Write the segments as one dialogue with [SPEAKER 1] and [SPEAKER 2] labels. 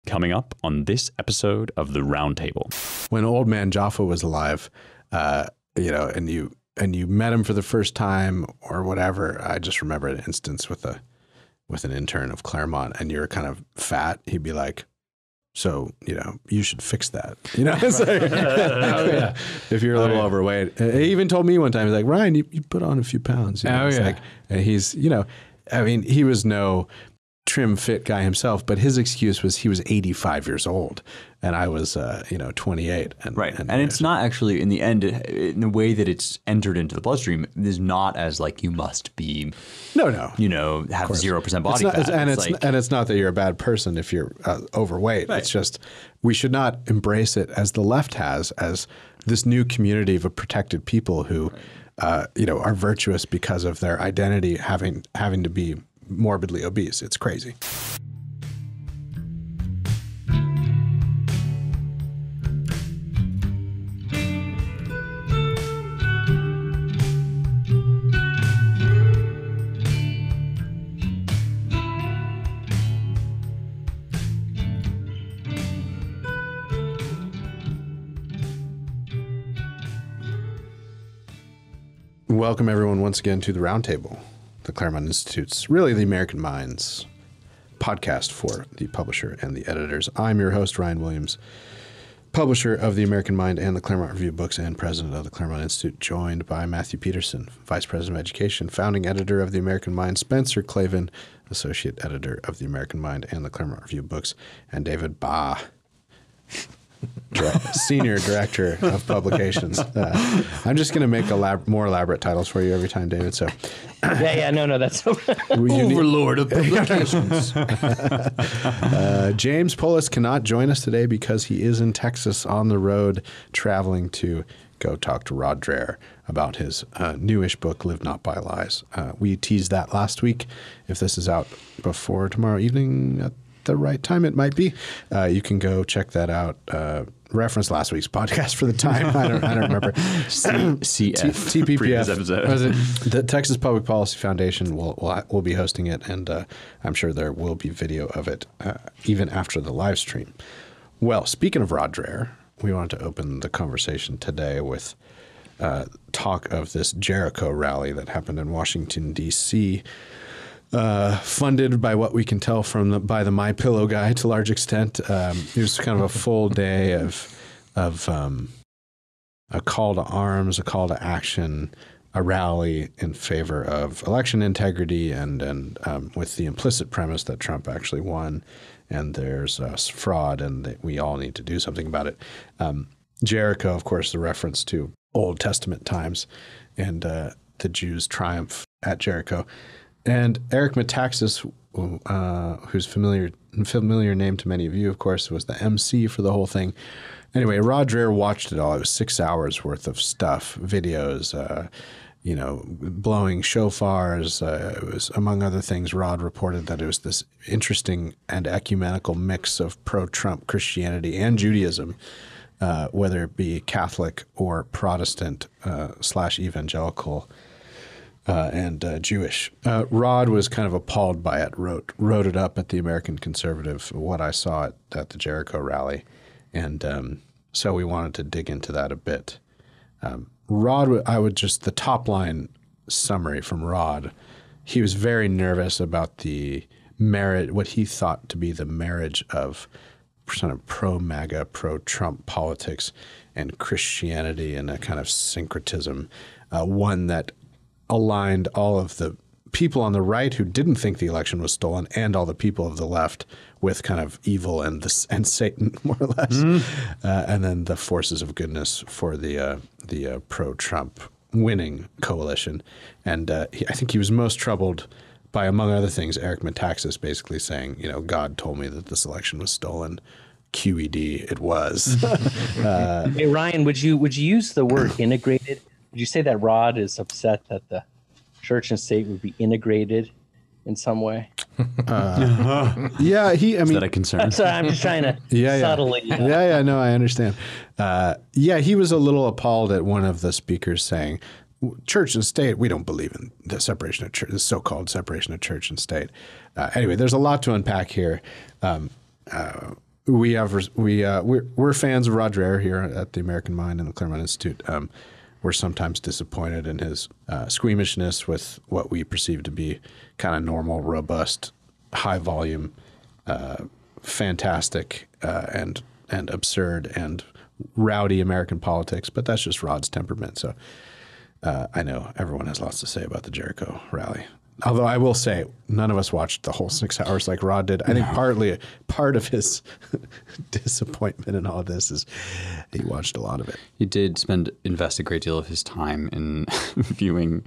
[SPEAKER 1] coming up on this episode of the Roundtable.
[SPEAKER 2] When old man Jaffa was alive, and you met him for the first time or whatever, I just remember an instance with an intern of Claremont, and you're kind of fat. He'd be like, so, you should fix that. It's like, if you're a little overweight. He even told me one time, he's like, Ryan, you put on a few pounds. Like, and he's, he was no trim fit guy himself, but his excuse was he was 85 years old and I was, 28.
[SPEAKER 3] And it's not actually, in the end, in the way that it's entered into the bloodstream, it is not as like you must be, have 0% body fat.
[SPEAKER 2] And it's not that you're a bad person if you're overweight. Right. It's just we should not embrace it as the left has, as this new community of protected people who, are virtuous because of their identity having to be morbidly obese. It's crazy. Welcome everyone once again to the Roundtable, the Claremont Institute's, really the American Minds podcast for the publisher and the editors. I'm your host, Ryan Williams, publisher of the American Mind and the Claremont Review Books and president of the Claremont Institute, joined by Matthew Peterson, vice president of education, founding editor of the American Mind, Spencer Clavin, associate editor of the American Mind and the Claremont Review Books, and David Baugh, senior director of publications. I'm just going to make more elaborate titles for you every time, David. So,
[SPEAKER 4] no, that's
[SPEAKER 3] overlord of publications.
[SPEAKER 2] James Polis cannot join us today because he is in Texas on the road, traveling to go talk to Rod Dreher about his newish book, Live Not By Lies. We teased that last week. If this is out before tomorrow evening at the right time, it might be. You can go check that out. Reference last week's podcast for the time. I don't remember. TPPF. The Texas Public Policy Foundation will be hosting it, and I'm sure there will be video of it even after the live stream. Well, speaking of Rod Dreher, we wanted to open the conversation today with talk of this Jericho rally that happened in Washington, D.C., funded by what we can tell by the MyPillow guy to a large extent. It was kind of a full day of a call to arms, a call to action, a rally in favor of election integrity, and with the implicit premise that Trump actually won, and there's fraud, and that we all need to do something about it. Jericho, of course, the reference to Old Testament times and the Jews' triumph at Jericho. And Eric Metaxas, who's familiar name to many of you, of course, was the MC for the whole thing. Anyway, Rod Dreher watched it all. It was 6 hours worth of stuff, videos, blowing shofars. It was, among other things, Rod reported that it was this interesting and ecumenical mix of pro-Trump Christianity and Judaism, whether it be Catholic or Protestant / evangelical. And Jewish. Rod was kind of appalled by it, wrote it up at the American Conservative, what I saw at the Jericho rally. And so we wanted to dig into that a bit. Rod, the top line summary from Rod, he was very nervous about the marriage, what he thought to be the marriage of sort of pro-MAGA, pro-Trump politics and Christianity and a kind of syncretism, one that aligned all of the people on the right who didn't think the election was stolen and all the people of the left with kind of evil and Satan, more or less, and then the forces of goodness for the pro-Trump winning coalition. And I think he was most troubled by, among other things, Eric Metaxas basically saying, God told me that this election was stolen. QED, it was.
[SPEAKER 4] Hey, Ryan, would you use the word integrated? Would you say that Rod is upset that the church and state would be integrated in some way?
[SPEAKER 2] Yeah, is
[SPEAKER 3] that a concern?
[SPEAKER 4] Sorry, I'm just trying to subtly.
[SPEAKER 2] No, I understand. He was a little appalled at one of the speakers saying, church and state, we don't believe in the separation of church, the so-called separation of church and state. Anyway, there's a lot to unpack here. we're fans of Rod Dreher here at the American Mind and the Claremont Institute. We're sometimes disappointed in his squeamishness with what we perceive to be kind of normal, robust, high volume, fantastic and absurd and rowdy American politics. But that's just Rod's temperament. So I know everyone has lots to say about the Jericho rally. Although I will say, none of us watched the whole 6 hours like Rod did. I think part of his disappointment in all of this is he watched a lot of it.
[SPEAKER 3] He did invest a great deal of his time in viewing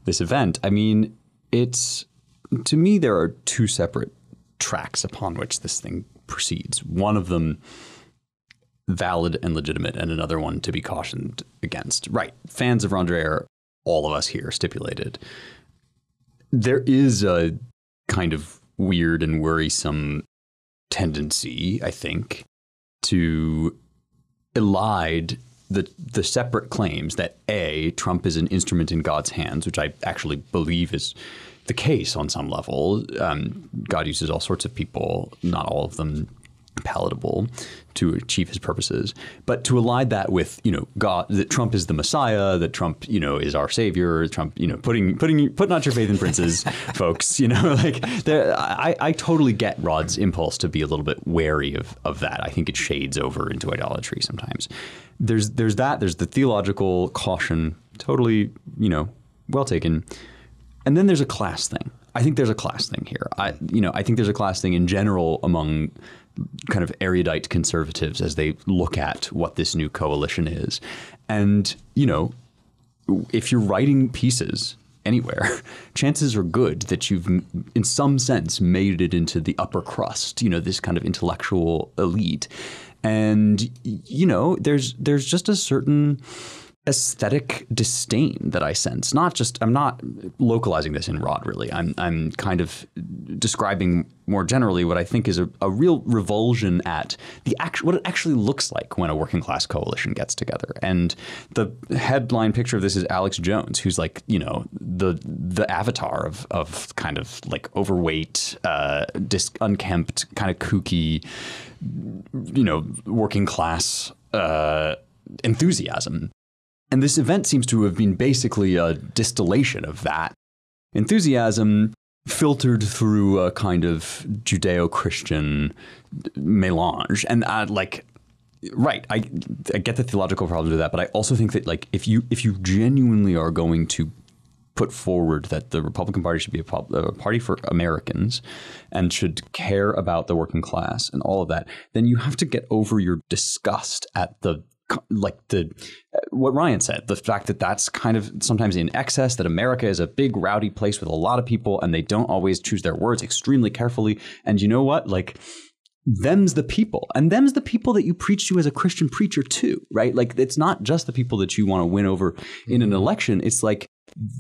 [SPEAKER 3] this event. I mean, to me, there are 2 separate tracks upon which this thing proceeds. One of them valid and legitimate, and another one to be cautioned against. Right. Fans of Ron Dreher, all of us here stipulated. There is a kind of weird and worrisome tendency, I think, to elide the separate claims that A, Trump is an instrument in God's hands, which I actually believe is the case on some level. God uses all sorts of people, not all of them palatable, to achieve his purposes, but to align that with, God, that Trump is the Messiah, that Trump, is our savior, Trump, putting out your faith in princes, folks, I totally get Rod's impulse to be a little bit wary of that. I think it shades over into idolatry sometimes. There's the theological caution, totally, well taken. And then there's a class thing. I think there's a class thing here. I think there's a class thing in general among kind of erudite conservatives as they look at what this new coalition is. And, if you're writing pieces anywhere, chances are good that you've, in some sense, made it into the upper crust, this kind of intellectual elite. And, there's just a certain aesthetic disdain that I sense. I'm not localizing this in Rod, really. I'm kind of describing more generally what I think is a real revulsion at what it actually looks like when a working class coalition gets together. And the headline picture of this is Alex Jones, who's like, the avatar of kind of like overweight, unkempt, kind of kooky, working class enthusiasm. And this event seems to have been basically a distillation of that enthusiasm filtered through a kind of Judeo-Christian melange. And I get the theological problems with that, but I also think that if you genuinely are going to put forward that the Republican Party should be a party for Americans and should care about the working class and all of that, then you have to get over your disgust at what Ryan said, the fact that that's kind of sometimes in excess, that America is a big rowdy place with a lot of people and they don't always choose their words extremely carefully. And you know what? Them's the people, and them's the people that you preach to as a Christian preacher too, right? It's not just the people that you want to win over in an election. It's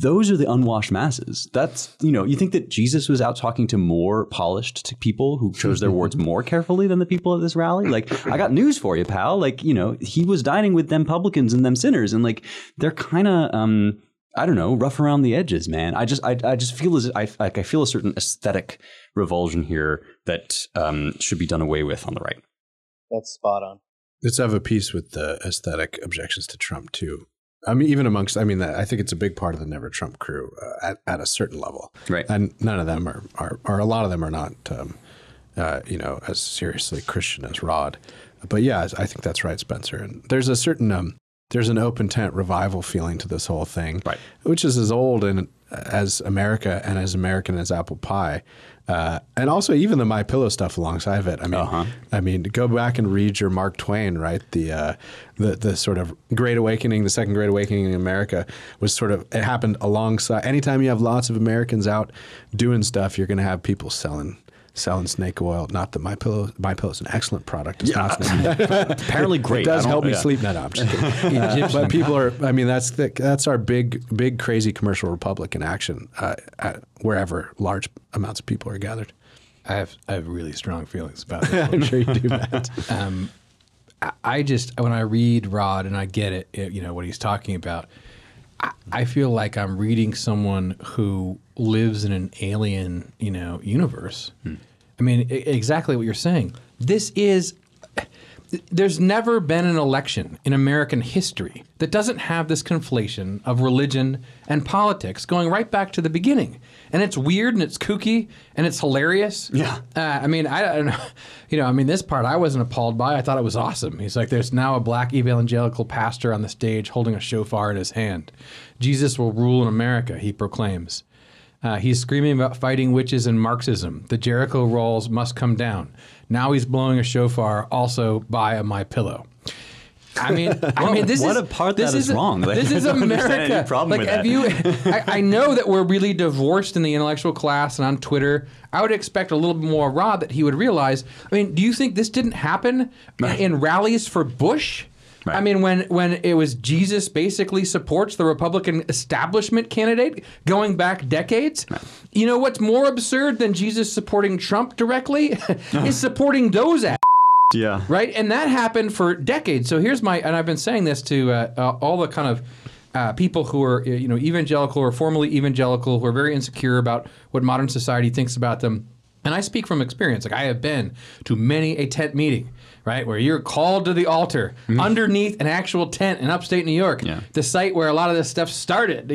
[SPEAKER 3] those are the unwashed masses. That's, you think that Jesus was out talking to more polished people who chose their words more carefully than the people at this rally? I got news for you, pal. He was dining with them publicans and them sinners, and they're kind of, I don't know, rough around the edges, man. I just feel I feel a certain aesthetic revulsion here that should be done away with on the right.
[SPEAKER 4] That's spot on.
[SPEAKER 2] It's of a piece with the aesthetic objections to Trump too. I mean, even amongst, I think it's a big part of the Never Trump crew at a certain level.
[SPEAKER 3] Right.
[SPEAKER 2] And none of them are a lot of them are not, as seriously Christian as Rod. But yeah, I think that's right, Spencer. And there's a certain, there's an open tent revival feeling to this whole thing, right, which is as old as America and as American as apple pie. And also even the My Pillow stuff alongside of it. I mean, go back and read your Mark Twain, right? The sort of Great Awakening, the Second Great Awakening in America was it happened alongside. Anytime you have lots of Americans out doing stuff, you're going to have people selling snake oil. Not that My Pillow is an excellent product. It's not
[SPEAKER 3] apparently great.
[SPEAKER 2] It does help me sleep. No, I'm just kidding. But people are. I mean, that's our big crazy commercial republic in action wherever large amounts of people are gathered.
[SPEAKER 5] I have really strong feelings about this.
[SPEAKER 2] I'm sure you do, Matt.
[SPEAKER 5] I just, when I read Rod and I get it, what he's talking about, I feel like I'm reading someone who lives in an alien, universe. I mean, exactly what you're saying. There's never been an election in American history that doesn't have this conflation of religion and politics going right back to the beginning. And it's weird and it's kooky and it's hilarious.
[SPEAKER 3] Yeah.
[SPEAKER 5] I mean, I don't know. This part I wasn't appalled by. I thought it was awesome. He's like, there's now a black evangelical pastor on the stage holding a shofar in his hand. Jesus will rule in America, he proclaims. He's screaming about fighting witches and Marxism. The Jericho walls must come down. Now he's blowing a shofar. Also, buy a My Pillow. This
[SPEAKER 3] what
[SPEAKER 5] is
[SPEAKER 3] a part
[SPEAKER 5] this
[SPEAKER 3] that is wrong.
[SPEAKER 5] This is
[SPEAKER 3] I don't understand
[SPEAKER 5] America.
[SPEAKER 3] any problem with that.
[SPEAKER 5] I know that we're really divorced in the intellectual class and on Twitter. I would expect a little bit more Rod that he would realize. I mean, do you think this didn't happen in rallies for Bush?
[SPEAKER 3] Right.
[SPEAKER 5] I mean, when it was Jesus basically supports the Republican establishment candidate going back decades. Right. You know what's more absurd than Jesus supporting Trump directly is supporting those ass.
[SPEAKER 3] Yeah.
[SPEAKER 5] Right? And that happened for decades. So here's and I've been saying this to all the kind of people who are evangelical or formerly evangelical who are very insecure about what modern society thinks about them. And I speak from experience. Like I have been to many a tent meeting, right, where you're called to the altar underneath an actual tent in upstate New York, the site where a lot of this stuff started,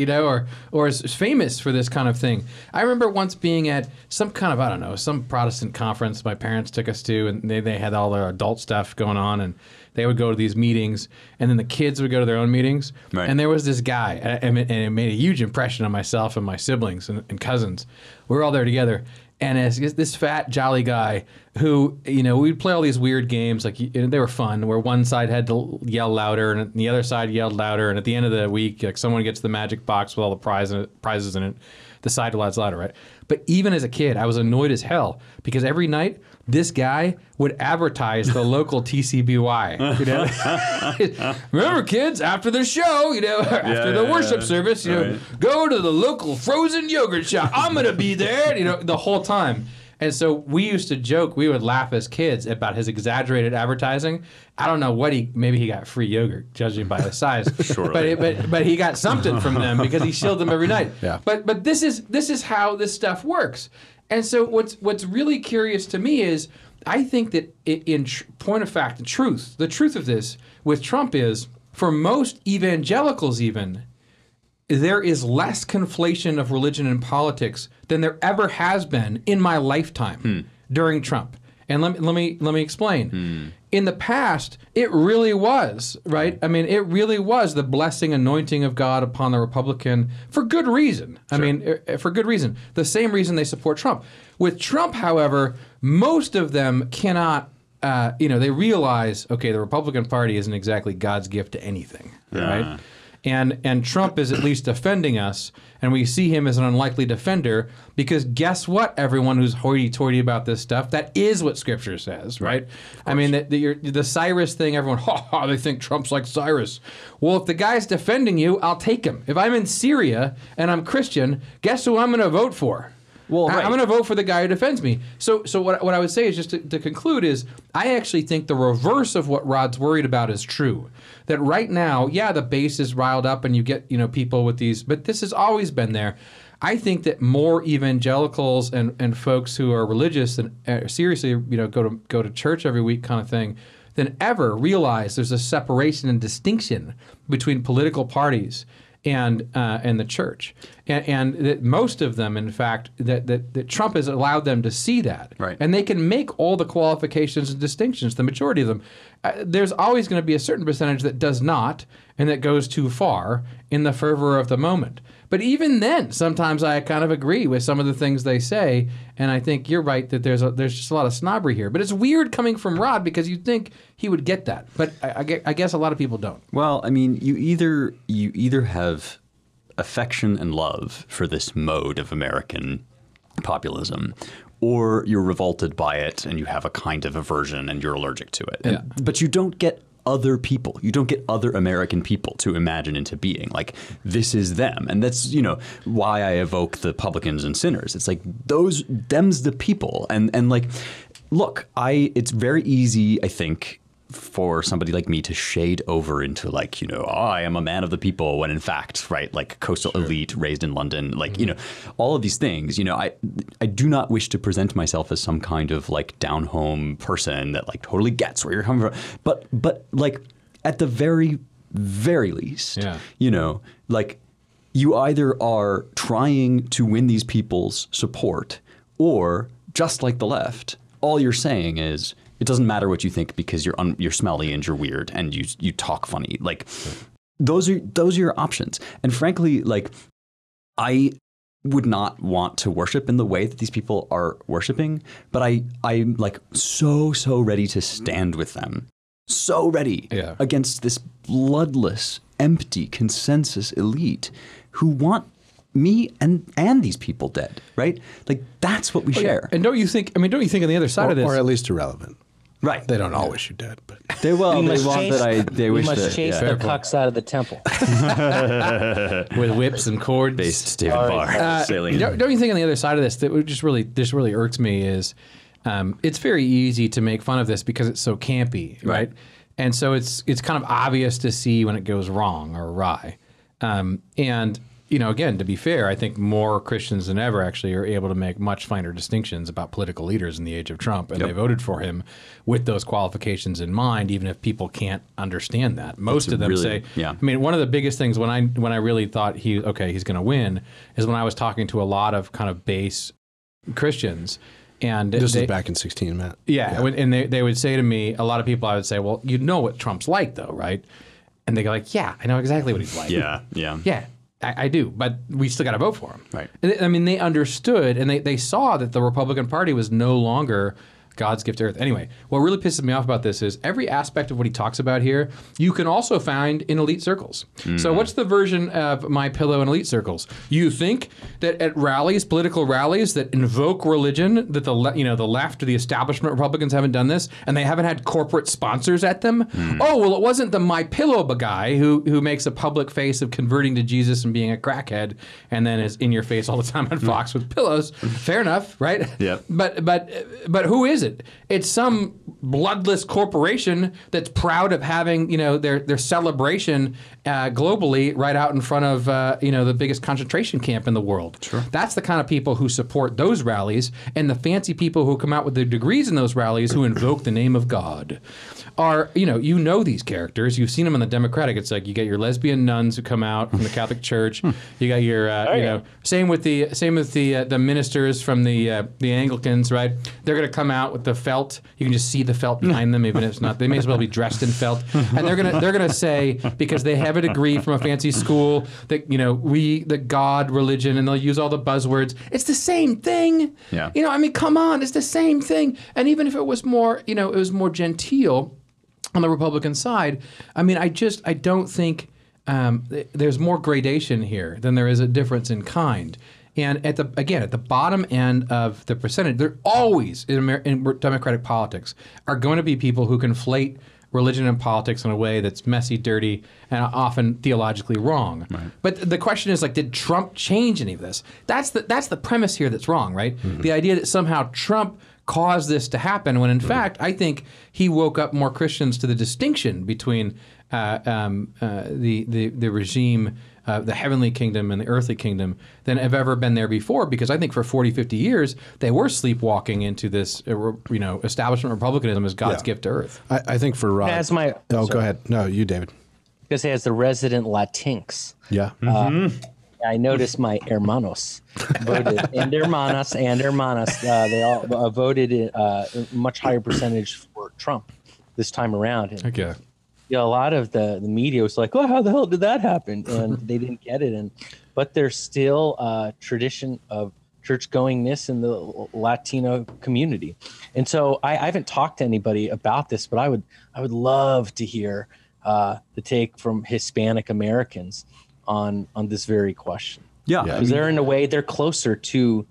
[SPEAKER 5] or is famous for this kind of thing. I remember once being at some kind of, some Protestant conference my parents took us to, and they had all their adult stuff going on, and they would go to these meetings, and then the kids would go to their own meetings. Right. And there was this guy, and it made a huge impression on myself and my siblings and cousins. We were all there together. And as this fat, jolly guy who, we'd play all these weird games, like they were fun, where one side had to yell louder and the other side yelled louder. And at the end of the week, like someone gets the magic box with all the prizes in it, the side yells louder, right? But even as a kid, I was annoyed as hell because every night this guy would advertise the local TCBY. Remember, kids, after the show, after the worship service, go to the local frozen yogurt shop. I'm going to be there, the whole time. And so we used to joke, we would laugh as kids about his exaggerated advertising. I don't know maybe he got free yogurt, judging by the size. Surely. But he got something from them because he shilled them every night. Yeah. But this is how this stuff works. And so what's really curious to me is I think that in point of fact, the truth of this with Trump is, for most evangelicals even, there is less conflation of religion and politics than there ever has been in my lifetime during Trump. And let me explain. In the past, it really was, right? I mean, it really was the blessing, anointing of God upon the Republican for good reason. Sure. I mean, for good reason. The same reason they support Trump. With Trump, however, most of them cannot, they realize, okay, the Republican Party isn't exactly God's gift to anything, right? And Trump is at least defending us, and we see him as an unlikely defender because guess what, everyone who's hoity-toity about this stuff, that is what Scripture says, right? I mean, the Cyrus thing, everyone, they think Trump's like Cyrus. Well, if the guy's defending you, I'll take him. If I'm in Syria and I'm Christian, guess who I'm going to vote for? Well, right. I'm going to vote for the guy who defends me. So what I would say is, just to conclude, is I actually think the reverse of what Rod's worried about is true. That right now, the base is riled up and you get people with these, but this has always been there. I think that more evangelicals and folks who are religious and seriously go to church every week kind of thing than ever realize there's a separation and distinction between political parties and the church, and that most of them, in fact, that Trump has allowed them to see that, right? And they can make all the qualifications and distinctions. The majority of them, there's always going to be a certain percentage that does not, and that goes too far in the fervor of the moment. But even then, sometimes I kind of agree with some of the things they say, and I think you're right that there's just a lot of snobbery here. But it's weird coming from Rod because you'd think he would get that, but I guess a lot of people don't.
[SPEAKER 3] Well, I mean, you either have affection and love for this mode of American populism, or you're revolted by it and you have a kind of aversion and you're allergic to it. But you don't get other people. You don't get other American people to imagine into being. Like, this is them. And that's, why I evoke the publicans and sinners. It's like them's the people. And like, look, it's very easy, I think, for somebody like me to shade over into like, you know, I am a man of the people, when in fact, right, like coastal elite raised in London, like, you know, all of these things, you know, I do not wish to present myself as some kind of like down home person that like totally gets where you're coming from. But like at the very least, you know, like you either are trying to win these people's support, or just like the left, all you're saying is, it doesn't matter what you think because you're smelly and you're weird and you talk funny. Like those are your options. And frankly, like I would not want to worship in the way that these people are worshiping, but I'm like so ready to stand with them. So ready against this bloodless, empty consensus elite who want me and these people dead, right? Like that's what we share.
[SPEAKER 5] And don't you think on the other side of this,
[SPEAKER 2] or at least irrelevant.
[SPEAKER 5] Right.
[SPEAKER 2] They don't all wish you dead, but
[SPEAKER 3] they wish
[SPEAKER 4] chase the cucks out of the temple
[SPEAKER 5] with whips and cords.
[SPEAKER 3] Based David Barr sailing.
[SPEAKER 5] Don't you think on the other side of this that just really irks me is it's very easy to make fun of this because it's so campy, right? And so it's kind of obvious to see when it goes wrong or awry. And you know, again, to be fair, I think more Christians than ever actually are able to make much finer distinctions about political leaders in the age of Trump, and they voted for him with those qualifications in mind, even if people can't understand that. Most of them say, I mean, one of the biggest things when I really thought he's going to win is when I was talking to a lot of kind of base Christians. And
[SPEAKER 2] this was back in 2016, Matt.
[SPEAKER 5] And they would say to me, a lot of people, I would say, well, you know what Trump's like, though, right? And they go like, yeah, I know exactly what he's like. Yeah, I do, but we still got to vote for him.
[SPEAKER 3] Right.
[SPEAKER 5] And, I mean, they understood, and they saw that the Republican Party was no longer God's gift to earth. Anyway, what really pisses me off about this is every aspect of what he talks about here, you can also find in elite circles. So what's the version of My Pillow in elite circles? You think that at rallies, political rallies that invoke religion, that the left or the establishment Republicans haven't done this, and they haven't had corporate sponsors at them? Oh, well, it wasn't the My Pillow guy who makes a public face of converting to Jesus and being a crackhead, and then is in your face all the time on Fox with pillows. Fair enough, right?
[SPEAKER 3] Yep.
[SPEAKER 5] But who is it? It's some bloodless corporation that's proud of having, you know, their celebration globally right out in front of the biggest concentration camp in the world. Sure. That's the kind of people who support those rallies, and the fancy people who come out with their degrees in those rallies who invoke the name of God are, you know these characters. You've seen them in the Democratic. It's like you get your lesbian nuns who come out from the Catholic Church. You got your same with the ministers from the Anglicans, right? They're going to come out with the felt. You can just see the felt behind them, even if it's not. They may as well be dressed in felt, and they're gonna say, because they have a degree from a fancy school, that the God religion, and they'll use all the buzzwords. It's the same thing.
[SPEAKER 3] Yeah.
[SPEAKER 5] I mean, come on, it's the same thing. And even if it was more, it was more genteel on the Republican side, I mean, I don't think there's more gradation here than there is a difference in kind. And at the bottom end of the percentage, there always in Democratic politics are going to be people who conflate religion and politics in a way that's messy, dirty, and often theologically wrong. Right. But the question is, like, did Trump change any of this? That's the premise here that's wrong, right? Mm-hmm. The idea that somehow Trump caused this to happen, when in fact I think he woke up more Christians to the distinction between the regime, the heavenly kingdom and the earthly kingdom, than have ever been there before, because I think for 40, 50 years they were sleepwalking into this establishment republicanism as God's gift to earth.
[SPEAKER 2] I think for Rod... go ahead. No, you, David.
[SPEAKER 4] Because as the resident Latinx, I noticed my hermanos voted, and hermanas, they all voted a much higher percentage for Trump this time around. And, a lot of the media was like, "Oh, how the hell did that happen?" And they didn't get it. But there's still a tradition of church-goingness in the Latino community. And so I haven't talked to anybody about this, but I would love to hear the take from Hispanic Americans on this very question. Because they're, in a way, they're closer to.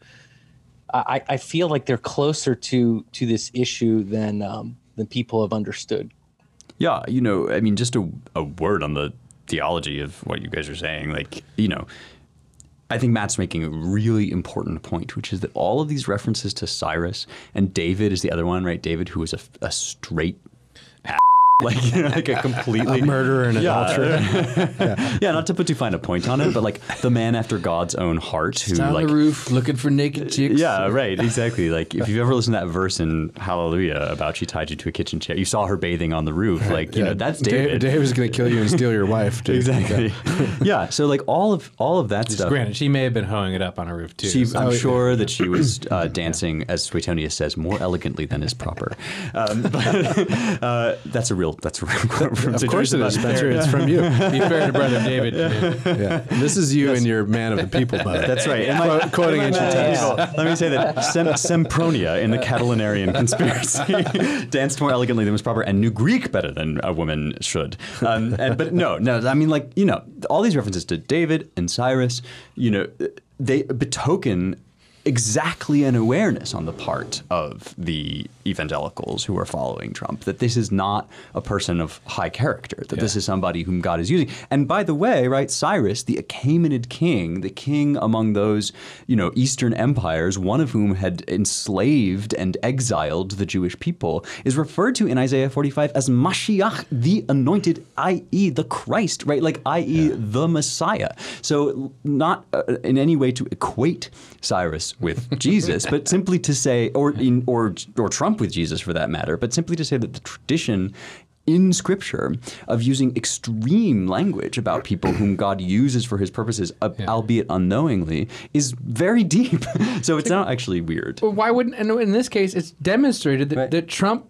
[SPEAKER 4] I feel like they're closer to this issue than people have understood.
[SPEAKER 3] Yeah, I mean, just a word on the theology of what you guys are saying. Like, I think Matt's making a really important point, which is that all of these references to Cyrus, and David is the other one, right? David, who was a straight like a completely
[SPEAKER 2] murderer and adulterer.
[SPEAKER 3] Yeah, not to put too fine a point on it, but like the man after God's own heart who
[SPEAKER 5] down
[SPEAKER 3] like
[SPEAKER 5] the roof looking for naked chicks.
[SPEAKER 3] Yeah, right, exactly. Like if you've ever listened to that verse in Hallelujah about she tied you to a kitchen chair, you saw her bathing on the roof. Like you know, that's David.
[SPEAKER 2] David's going to kill you and steal your wife. Dude.
[SPEAKER 3] Exactly. Yeah. So like all of that stuff.
[SPEAKER 6] Granted, she may have been hoeing it up on a roof too.
[SPEAKER 3] I'm sure that she was dancing, as Suetonius says, more elegantly than is proper. But that's a real quote from
[SPEAKER 2] Of course it is, Spencer. It's from you.
[SPEAKER 6] Be fair to Brother David.
[SPEAKER 2] Yeah. This is you in your man of the people mode.
[SPEAKER 3] That's right.
[SPEAKER 2] Quoting ancient texts.
[SPEAKER 3] Let me say that Sempronia in the Catilinarian conspiracy danced more elegantly than was proper and knew Greek better than a woman should. But no, I mean, like, you know, all these references to David and Cyrus, you know, they betoken exactly an awareness on the part of the evangelicals who are following Trump that this is not a person of high character, that this is somebody whom God is using. And by the way, right, Cyrus, the Achaemenid king, the king among those, you know, Eastern empires, one of whom had enslaved and exiled the Jewish people, is referred to in Isaiah 45 as Mashiach, the anointed, i.e. the Christ, right? Like, i.e. the Messiah. So not in any way to equate Cyrus with Jesus, but simply to say, or Trump with Jesus for that matter, but simply to say that the tradition in Scripture of using extreme language about people whom God uses for his purposes, albeit unknowingly, is very deep. So it's not actually weird.
[SPEAKER 5] Well, why wouldn't? And in this case, it's demonstrated that Trump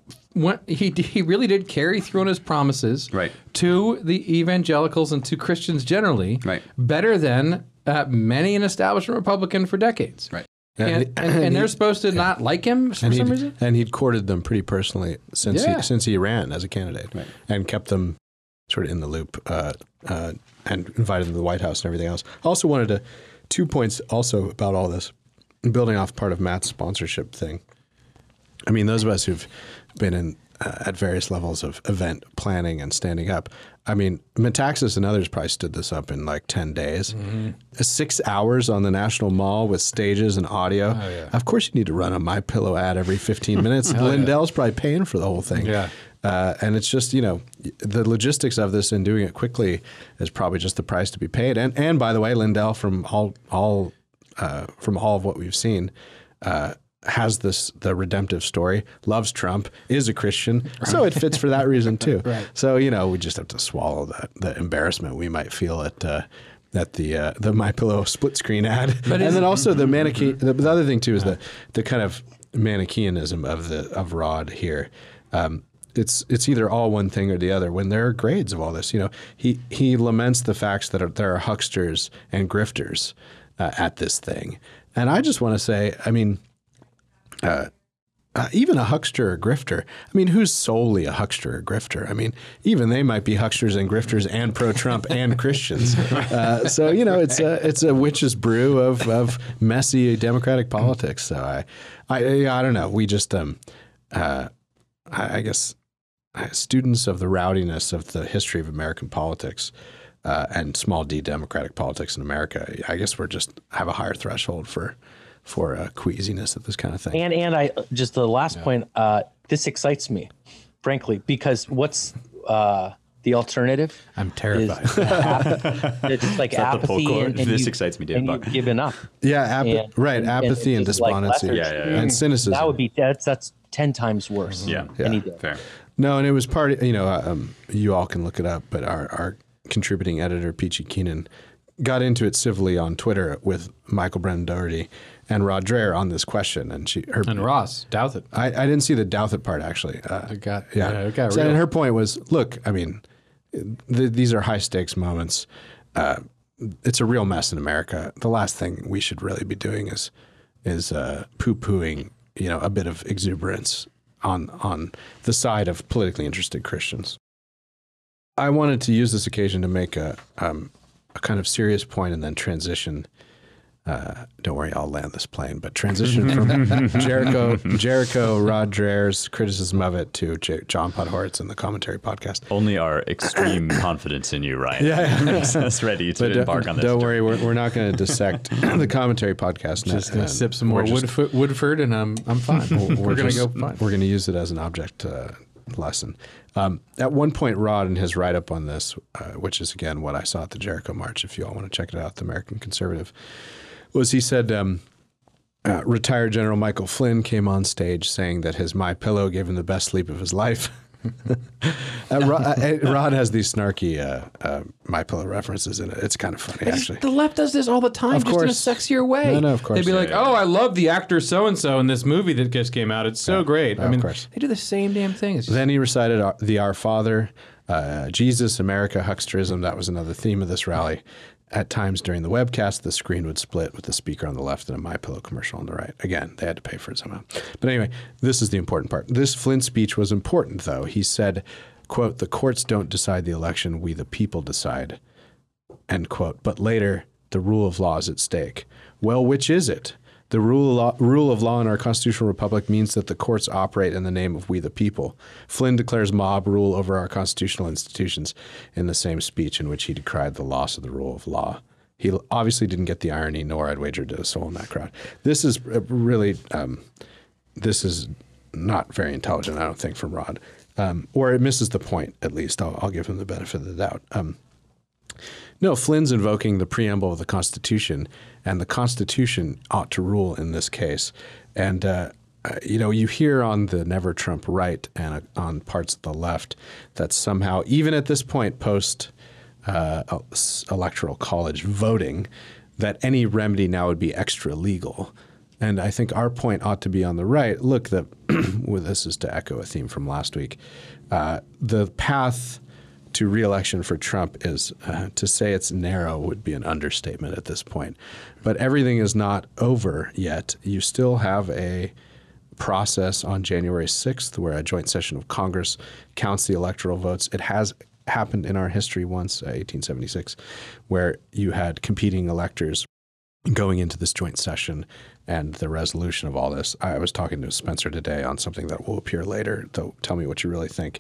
[SPEAKER 5] he really did carry through on his promises to the evangelicals and to Christians generally better than many an establishment Republican for decades.
[SPEAKER 3] Right.
[SPEAKER 5] And they're supposed to not like him for some reason?
[SPEAKER 2] And he'd courted them pretty personally since he ran as a candidate and kept them sort of in the loop and invited them to the White House and everything else. I also wanted 2 points also about all this, building off part of Matt's sponsorship thing. I mean, those of us who've been in at various levels of event planning and standing up. I mean, Metaxas and others probably stood this up in like 10 days. 6 hours on the National Mall with stages and audio. Oh, yeah. Of course you need to run a MyPillow ad every 15 minutes. Lindell's probably paying for the whole thing. Yeah. And it's just, you know, the logistics of this and doing it quickly is probably just the price to be paid. And by the way, Lindell, from all of what we've seen, has the redemptive story, loves Trump, is a Christian, so it fits for that reason too. So, you know, we just have to swallow the embarrassment we might feel at the MyPillow split screen ad. And then also the Manichaean. The other thing too is the kind of Manichaeanism of Rod here. It's either all one thing or the other. When there are grades of all this, you know, he laments the facts that there are hucksters and grifters at this thing, and I just want to say, I mean. Even a huckster or grifter, I mean, who's solely a huckster or grifter? I mean, even they might be hucksters and grifters and pro-Trump and Christians. So, you know, it's a witch's brew of messy democratic politics. So I don't know. We just, I guess, students of the rowdiness of the history of American politics and small d democratic politics in America, I guess we're just have a higher threshold for queasiness of this kind of thing.
[SPEAKER 4] And I just the last point, this excites me, frankly, because what's the alternative?
[SPEAKER 6] I'm terrified.
[SPEAKER 4] It's like apathy and
[SPEAKER 3] this excites me,
[SPEAKER 4] and you've given up.
[SPEAKER 2] Yeah, apathy and despondency,
[SPEAKER 4] like
[SPEAKER 2] and cynicism.
[SPEAKER 4] That would be that's 10 times worse. Any day.
[SPEAKER 3] Fair.
[SPEAKER 2] No, and it was part of, you know, you all can look it up, but our contributing editor Peachy Keenan got into it civilly on Twitter with Michael Brennan Doherty and Rod Dreher on this question, and
[SPEAKER 6] Ross Douthat.
[SPEAKER 2] I didn't see the Douthat part actually.
[SPEAKER 6] It got
[SPEAKER 2] so, and her point was, look, I mean, these are high stakes moments. It's a real mess in America. The last thing we should really be doing is poo-pooing, you know, a bit of exuberance on the side of politically interested Christians. I wanted to use this occasion to make a kind of serious point and then transition. Don't worry, I'll land this plane. But transition from Jericho Rod Dreher's criticism of it to John Podhoretz and the Commentary Podcast.
[SPEAKER 1] Only our extreme confidence in you, Ryan, makes us ready to embark on this.
[SPEAKER 2] Don't worry, we're not going to dissect the Commentary Podcast.
[SPEAKER 6] Just going to sip some more Woodford, and I'm fine.
[SPEAKER 2] We're going to go fine. We're going to use it as an object lesson. At one point, Rod, in his write-up on this, which is, again, what I saw at the Jericho March, if you all want to check it out, the American Conservative, was he said retired General Michael Flynn came on stage saying that his MyPillow gave him the best sleep of his life. Rod has these snarky MyPillow references in it. It's kind of funny, actually.
[SPEAKER 5] The left does this all the time,
[SPEAKER 2] of
[SPEAKER 5] just
[SPEAKER 2] course.
[SPEAKER 5] in a sexier way.
[SPEAKER 2] No, of course.
[SPEAKER 5] They'd be like, "Oh, I love the actor so-and-so in this movie that just came out. It's so great." I mean,
[SPEAKER 2] of course.
[SPEAKER 5] they do the same damn thing. It's just,
[SPEAKER 2] Then he recited the Our Father, Jesus, America, hucksterism. That was another theme of this rally. At times during the webcast, the screen would split with the speaker on the left and a MyPillow commercial on the right. Again, they had to pay for it somehow. But anyway, this is the important part. This Flynn speech was important, though. He said, quote, "The courts don't decide the election, we the people decide," end quote. But later, the rule of law is at stake. Well, which is it? The rule of law in our constitutional republic means that the courts operate in the name of we the people. Flynn declares mob rule over our constitutional institutions in the same speech in which he decried the loss of the rule of law. He obviously didn't get the irony, nor I'd wager did a soul in that crowd. This is really, this is not very intelligent, I don't think, from Rod. Or it misses the point, at least. I'll give him the benefit of the doubt. No, Flynn's invoking the preamble of the Constitution, and the Constitution ought to rule in this case. And, you hear on the Never Trump right and on parts of the left that somehow, even at this point post-electoral college voting, that any remedy now would be extra legal. And I think our point ought to be on the right. Look, well, this is to echo a theme from last week. The path to re-election for Trump is, to say it's narrow would be an understatement at this point. But everything is not over yet. You still have a process on January 6th where a joint session of Congress counts the electoral votes. It has happened in our history once, 1876, where you had competing electors going into this joint session and the resolution of all this. I was talking to Spencer today on something that will appear later, though tell me what you really think.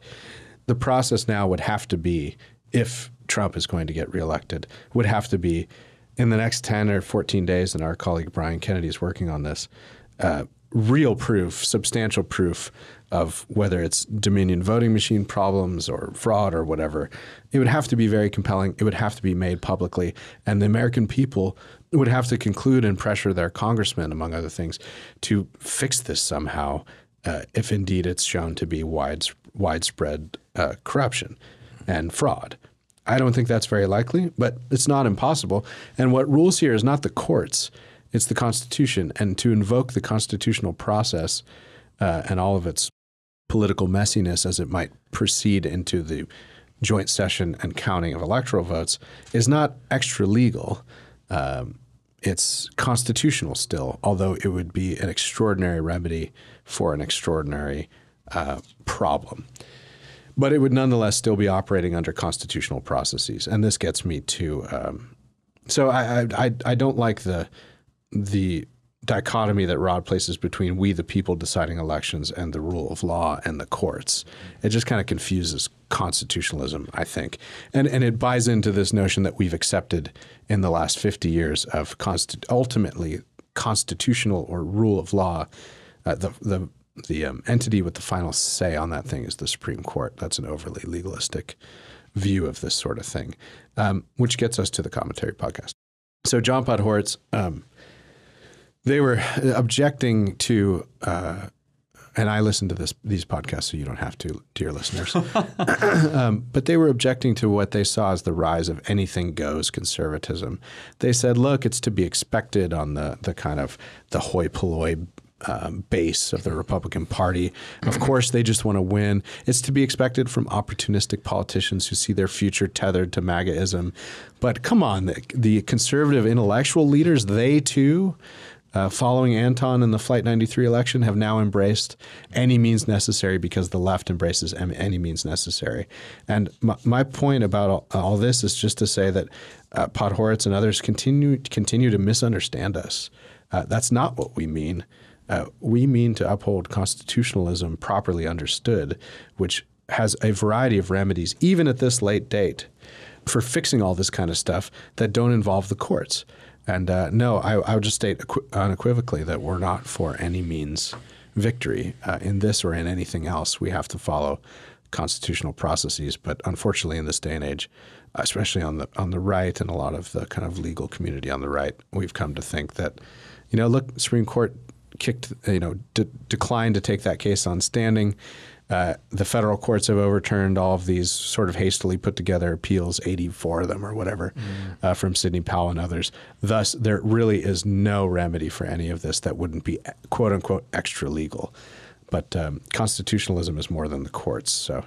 [SPEAKER 2] The process now would have to be, if Trump is going to get reelected, would have to be in the next 10 or 14 days, and our colleague Brian Kennedy is working on this, real proof, substantial proof of whether it's Dominion voting machine problems or fraud or whatever. It would have to be very compelling. It would have to be made publicly. And the American people would have to conclude and pressure their congressmen, among other things, to fix this somehow, if indeed it's shown to be widespread corruption and fraud. I don't think that's very likely, but it's not impossible. And what rules here is not the courts, it's the Constitution. And to invoke the constitutional process and all of its political messiness as it might proceed into the joint session and counting of electoral votes is not extra legal. It's constitutional still, although it would be an extraordinary remedy for an extraordinary problem. But it would nonetheless still be operating under constitutional processes. And this gets me to so I don't like the dichotomy that Rod places between we the people deciding elections and the rule of law and the courts. It just kind of confuses constitutionalism, I think. And it buys into this notion that we've accepted in the last 50 years of ultimately constitutional or rule of law. The entity with the final say on that thing is the Supreme Court. That's an overly legalistic view of this sort of thing, which gets us to the commentary podcast. So John Podhoretz, they were objecting to, and I listen to these podcasts, so you don't have to, dear listeners, but they were objecting to what they saw as the rise of anything goes conservatism. They said, look, it's to be expected on the kind of the hoi polloi base of the Republican Party. Of course, they just want to win. It's to be expected from opportunistic politicians who see their future tethered to MAGAism. But come on, the conservative intellectual leaders, they too, following Anton in the Flight 93 election, have now embraced any means necessary because the left embraces any means necessary. And my point about all this is just to say that Podhoretz and others continue to misunderstand us. That's not what we mean. We mean to uphold constitutionalism properly understood, which has a variety of remedies, even at this late date, for fixing all this kind of stuff that don't involve the courts. And no, I would just state unequivocally that we're not for any means victory. In this or in anything else, we have to follow constitutional processes. But unfortunately, in this day and age, especially on the right and a lot of the kind of legal community on the right, we've come to think that, look, Supreme Court declined to take that case on standing. The federal courts have overturned all of these sort of hastily put together appeals, 84 of them or whatever, from Sidney Powell and others. Thus, there really is no remedy for any of this that wouldn't be quote unquote extra legal. But constitutionalism is more than the courts. So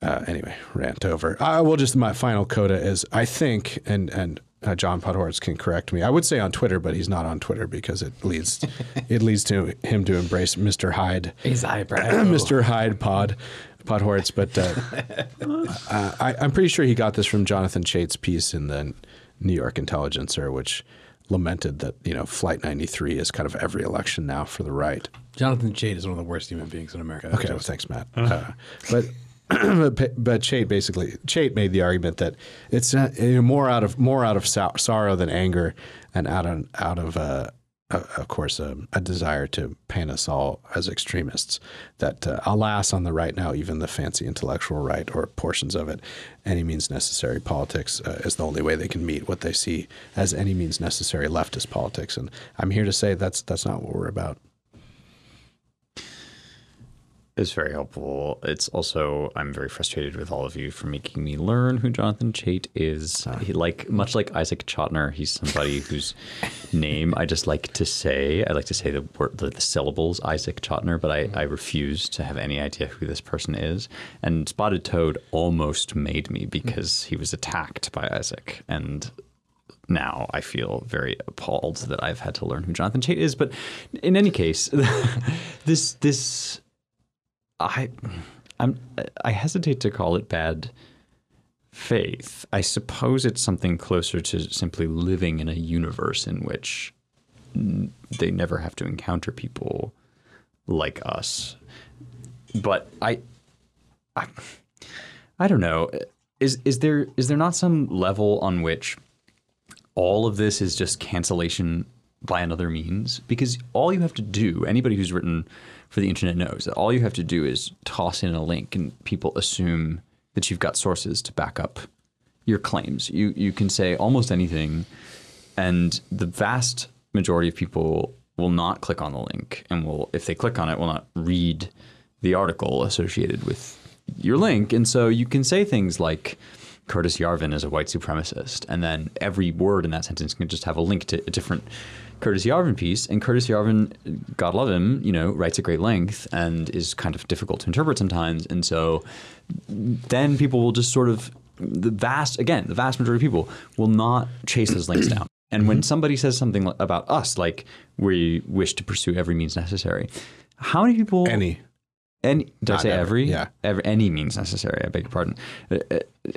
[SPEAKER 2] anyway, rant over. My final coda is, I think, and John Podhoretz can correct me. I would say on Twitter, but he's not on Twitter because it leads to him to embrace Mr. Hyde.
[SPEAKER 6] He's
[SPEAKER 2] Mr. Hyde Podhoretz. But I'm pretty sure he got this from Jonathan Chait's piece in the New York Intelligencer, which lamented that Flight 93 is kind of every election now for the right.
[SPEAKER 6] Jonathan Chait is one of the worst human beings in America.
[SPEAKER 2] Okay, well, thanks, Matt. But Chait made the argument that it's more out of sorrow than anger, and out of of course a desire to paint us all as extremists. That alas, on the right now, even the fancy intellectual right or portions of it, any means necessary politics is the only way they can meet what they see as any means necessary leftist politics. And I'm here to say that's not what we're about.
[SPEAKER 3] It's very helpful. It's also, I'm very frustrated with all of you for making me learn who Jonathan Chait is. Much like Isaac Chotiner, he's somebody whose name I just like to say. I like to say the syllables Isaac Chotiner, but I refuse to have any idea who this person is. And Spotted Toad almost made me because he was attacked by Isaac. And now I feel very appalled that I've had to learn who Jonathan Chait is. But in any case, I hesitate to call it bad faith. I suppose it's something closer to simply living in a universe in which they never have to encounter people like us. But I don't know. Is there not some level on which all of this is just cancellation by another means? Because all you have to do, anybody who's written for the internet knows that all you have to do is toss in a link and people assume that you've got sources to back up your claims. You can say almost anything, and the vast majority of people will not click on the link and if they click on it, will not read the article associated with your link. And so you can say things like Curtis Yarvin is a white supremacist, and then every word in that sentence can just have a link to a different Curtis Yarvin piece, and Curtis Yarvin, God love him, writes at great length and is kind of difficult to interpret sometimes. And so then people will just sort of, the vast majority of people will not chase those links down. And when somebody says something about us, like we wish to pursue every means necessary, how many people... Any, did I say every?
[SPEAKER 2] Yeah.
[SPEAKER 3] Any means necessary, I beg your pardon.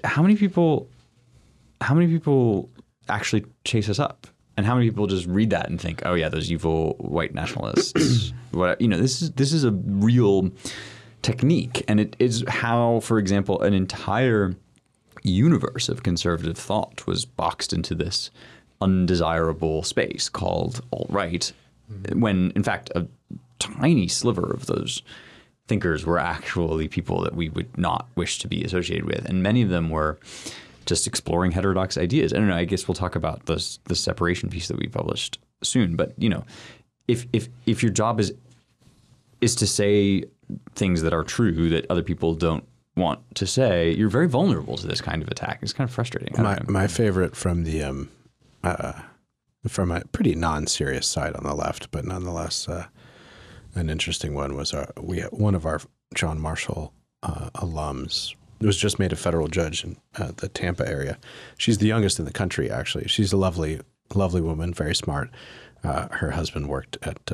[SPEAKER 3] How many people actually chase us up? And how many people just read that and think, oh yeah, those evil white nationalists? This is a real technique, and it is how, for example, an entire universe of conservative thought was boxed into this undesirable space called alt-right, when in fact a tiny sliver of those thinkers were actually people that we would not wish to be associated with, and many of them were just exploring heterodox ideas. I don't know. I guess we'll talk about the separation piece that we published soon. But if your job is to say things that are true that other people don't want to say, you're very vulnerable to this kind of attack. It's kind of frustrating.
[SPEAKER 2] My favorite from the from a pretty non-serious side on the left, but nonetheless an interesting one was one of our John Marshall alums. It was just made a federal judge in the Tampa area. She's the youngest in the country, actually. She's a lovely, lovely woman, very smart. Her husband worked at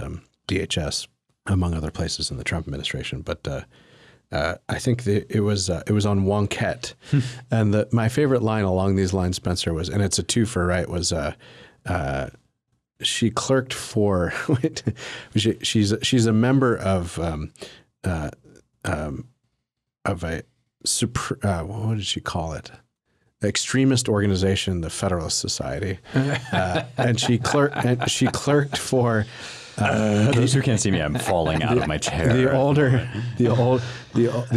[SPEAKER 2] DHS, among other places in the Trump administration. But I think it was on Wonkette. And my favorite line along these lines, Spencer, was, and it's a twofer, right, was she clerked for, she's a member of a what did she call it? Extremist organization, the Federalist Society, and she clerked for
[SPEAKER 1] Those who can't see me, I'm falling out of my chair.
[SPEAKER 2] The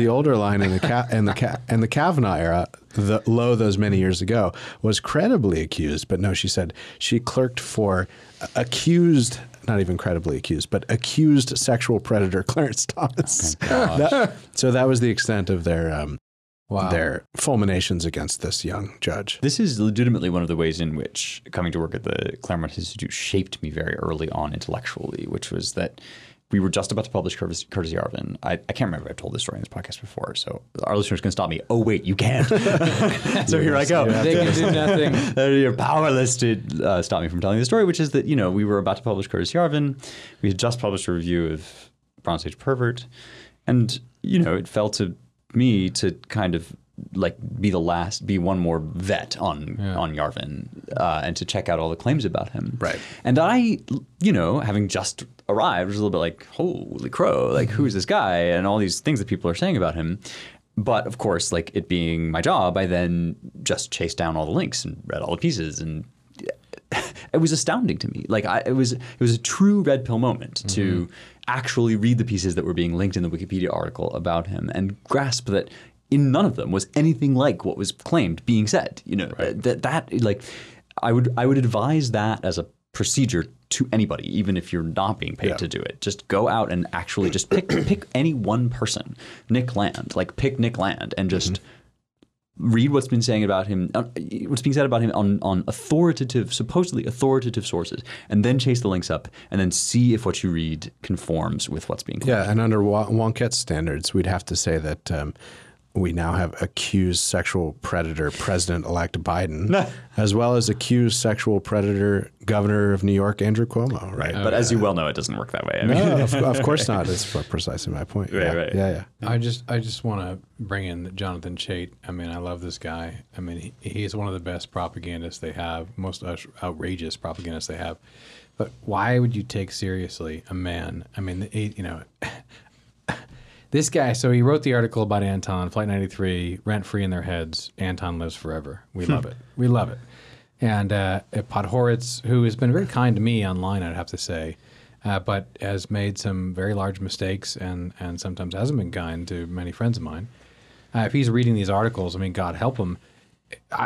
[SPEAKER 2] older line in the Kavanaugh era, those many years ago, was credibly accused. But no, she said she clerked for accused, not even credibly accused, but accused sexual predator Clarence Thomas. So that was the extent of their fulminations against this young judge.
[SPEAKER 3] This is legitimately one of the ways in which coming to work at the Claremont Institute shaped me very early on intellectually, which was that we were just about to publish Courtesy Arvin. I can't remember if I've told this story in this podcast before, so our listeners can stop me. Oh, wait, you can't. So here I go.
[SPEAKER 5] They can do nothing.
[SPEAKER 3] You're powerless to stop me from telling the story, which is that, we were about to publish Courtesy Arvin. We had just published a review of Bronze Age Pervert. And, it fell to me to kind of be one more vet on Yarvin and to check out all the claims about him.
[SPEAKER 2] Right.
[SPEAKER 3] And I, having just arrived, was a little bit like, holy crow, who is this guy? And all these things that people are saying about him. But of course, it being my job, I then just chased down all the links and read all the pieces, and it was astounding to me. It was a true red pill moment to actually read the pieces that were being linked in the Wikipedia article about him and grasp that in none of them was anything like what was claimed being said. I would advise that as a procedure to anybody, even if you're not being paid to do it. Just go out and actually just pick any one person, Nick Land, pick Nick Land and just read what's been saying about him, what's being said about him on supposedly authoritative sources, and then chase the links up, and then see if what you read conforms with what's being claimed.
[SPEAKER 2] Yeah, and under Wonkette's standards, we'd have to say that we now have accused sexual predator President-elect Biden, as well as accused sexual predator Governor of New York Andrew Cuomo, right?
[SPEAKER 3] But as you well know, it doesn't work that way.
[SPEAKER 2] No, of course not. That's precisely my point.
[SPEAKER 3] Right.
[SPEAKER 2] Yeah.
[SPEAKER 6] I just want to bring in Jonathan Chait. I love this guy. He's one of the best propagandists they have, most outrageous propagandists they have. But why would you take seriously a man? This guy, so he wrote the article about Anton, Flight 93, rent-free in their heads, Anton lives forever. We love it. We love it. And Podhoretz, who has been very kind to me online, I'd have to say, but has made some very large mistakes and sometimes hasn't been kind to many friends of mine. If he's reading these articles, God help him.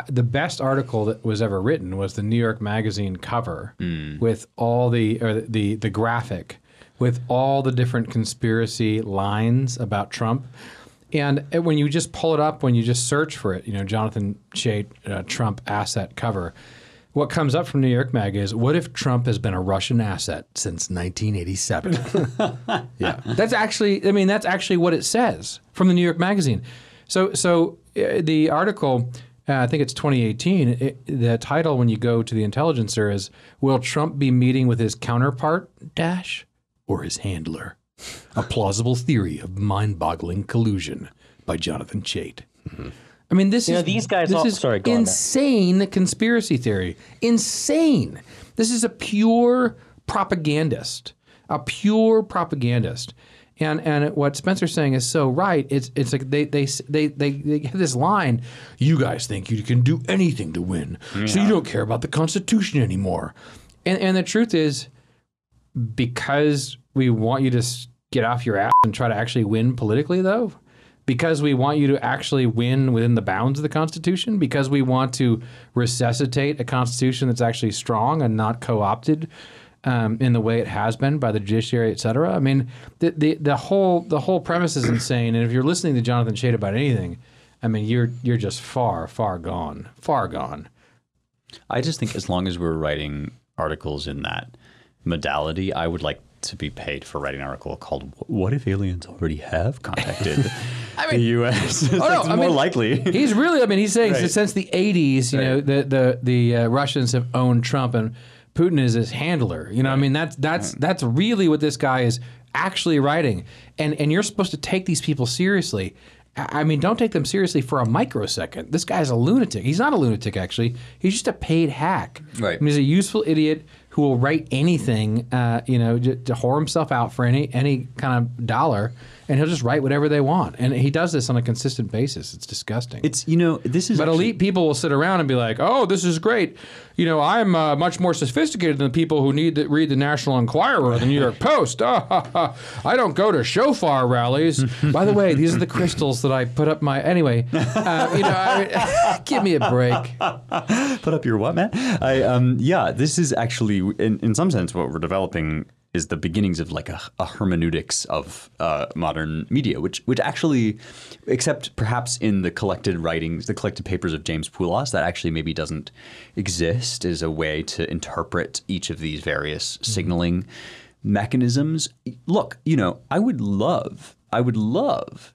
[SPEAKER 6] The best article that was ever written was the New York Magazine cover with all the graphic with all the different conspiracy lines about Trump. And when you just pull it up, when you just search for it, Jonathan Chait, Trump asset cover, what comes up from New York Mag is, what if Trump has been a Russian asset since 1987? Yeah. That's actually what it says from the New York Magazine. So the article, I think it's 2018, the title when you go to the Intelligencer is, will Trump be meeting with his counterpart, or his handler? A plausible theory of mind-boggling collusion by Jonathan Chait. Mm-hmm. This is
[SPEAKER 4] these guys.
[SPEAKER 6] Insane conspiracy theory. Insane. This is a pure propagandist. And what Spencer's saying is so right. It's like they have this line. You guys think you can do anything to win, so you don't care about the Constitution anymore. And the truth is, because we want you to get off your ass and try to actually win politically, though, because we want you to actually win within the bounds of the Constitution, because we want to resuscitate a Constitution that's actually strong and not co-opted in the way it has been by the judiciary, et cetera. The whole premise is insane. And if you're listening to Jonathan Chait about anything, you're just far gone.
[SPEAKER 3] I just think as long as we're writing articles in that modality, I would like to be paid for writing an article called "What if aliens already have contacted the U.S.?" It's more likely.
[SPEAKER 6] He's really, he's saying since the 80s, the Russians have owned Trump and Putin is his handler. That's really what this guy is actually writing. And you're supposed to take these people seriously. Don't take them seriously for a microsecond. This guy's a lunatic. He's not a lunatic, actually. He's just a paid hack.
[SPEAKER 3] Right.
[SPEAKER 6] He's a useful idiot who will write anything, to whore himself out for any kind of dollar,
[SPEAKER 5] and he'll just write whatever they want. And he does this on a consistent basis. It's disgusting.
[SPEAKER 3] It's, this is.
[SPEAKER 5] But elite people will sit around and be like, "Oh, this is great. I'm much more sophisticated than the people who need to read the National Enquirer or the New York Post. I don't go to shofar rallies. By the way, these are the crystals that I put up my anyway. Give me a break.
[SPEAKER 3] Put up your what, man? This is actually in some sense what we're developing is the beginnings of like a hermeneutics of modern media, which actually, except perhaps in the collected writings, the collected papers of James Poulos, that actually maybe doesn't exist as a way to interpret each of these various signaling mechanisms. Look, I would love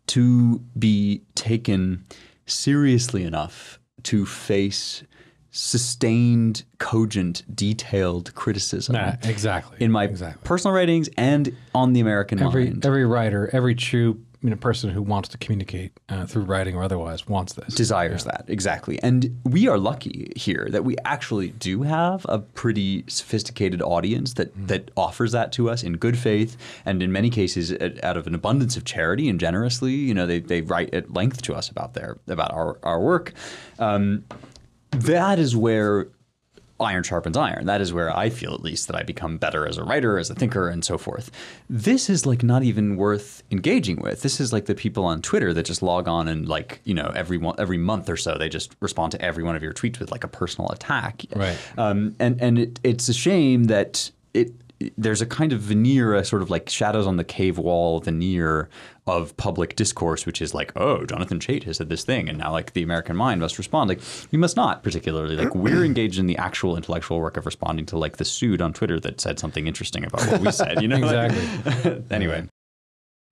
[SPEAKER 3] to be taken seriously enough to face sustained, cogent, detailed criticism.
[SPEAKER 5] Exactly.
[SPEAKER 3] In my personal writings and on the American mind.
[SPEAKER 5] Every writer, every true person who wants to communicate through writing or otherwise wants this.
[SPEAKER 3] Desires that, exactly. And we are lucky here that we actually do have a pretty sophisticated audience that offers that to us in good faith and in many cases out of an abundance of charity and generously. They write at length to us about our work. That is where iron sharpens iron. That is where I feel, at least, that I become better as a writer, as a thinker, and so forth. This is like not even worth engaging with. This is like the people on Twitter that just log on and every month or so they just respond to every one of your tweets with like a personal attack.
[SPEAKER 5] Right.
[SPEAKER 3] It's a shame that there's a kind of veneer, a sort of like shadows on the cave wall veneer of public discourse, which is like, oh, Jonathan Chait has said this thing, and now like the American mind must respond. Like, we must not particularly. Like, we're engaged in the actual intellectual work of responding to like the Sude on Twitter that said something interesting about what we said.
[SPEAKER 5] Exactly.
[SPEAKER 3] Anyway,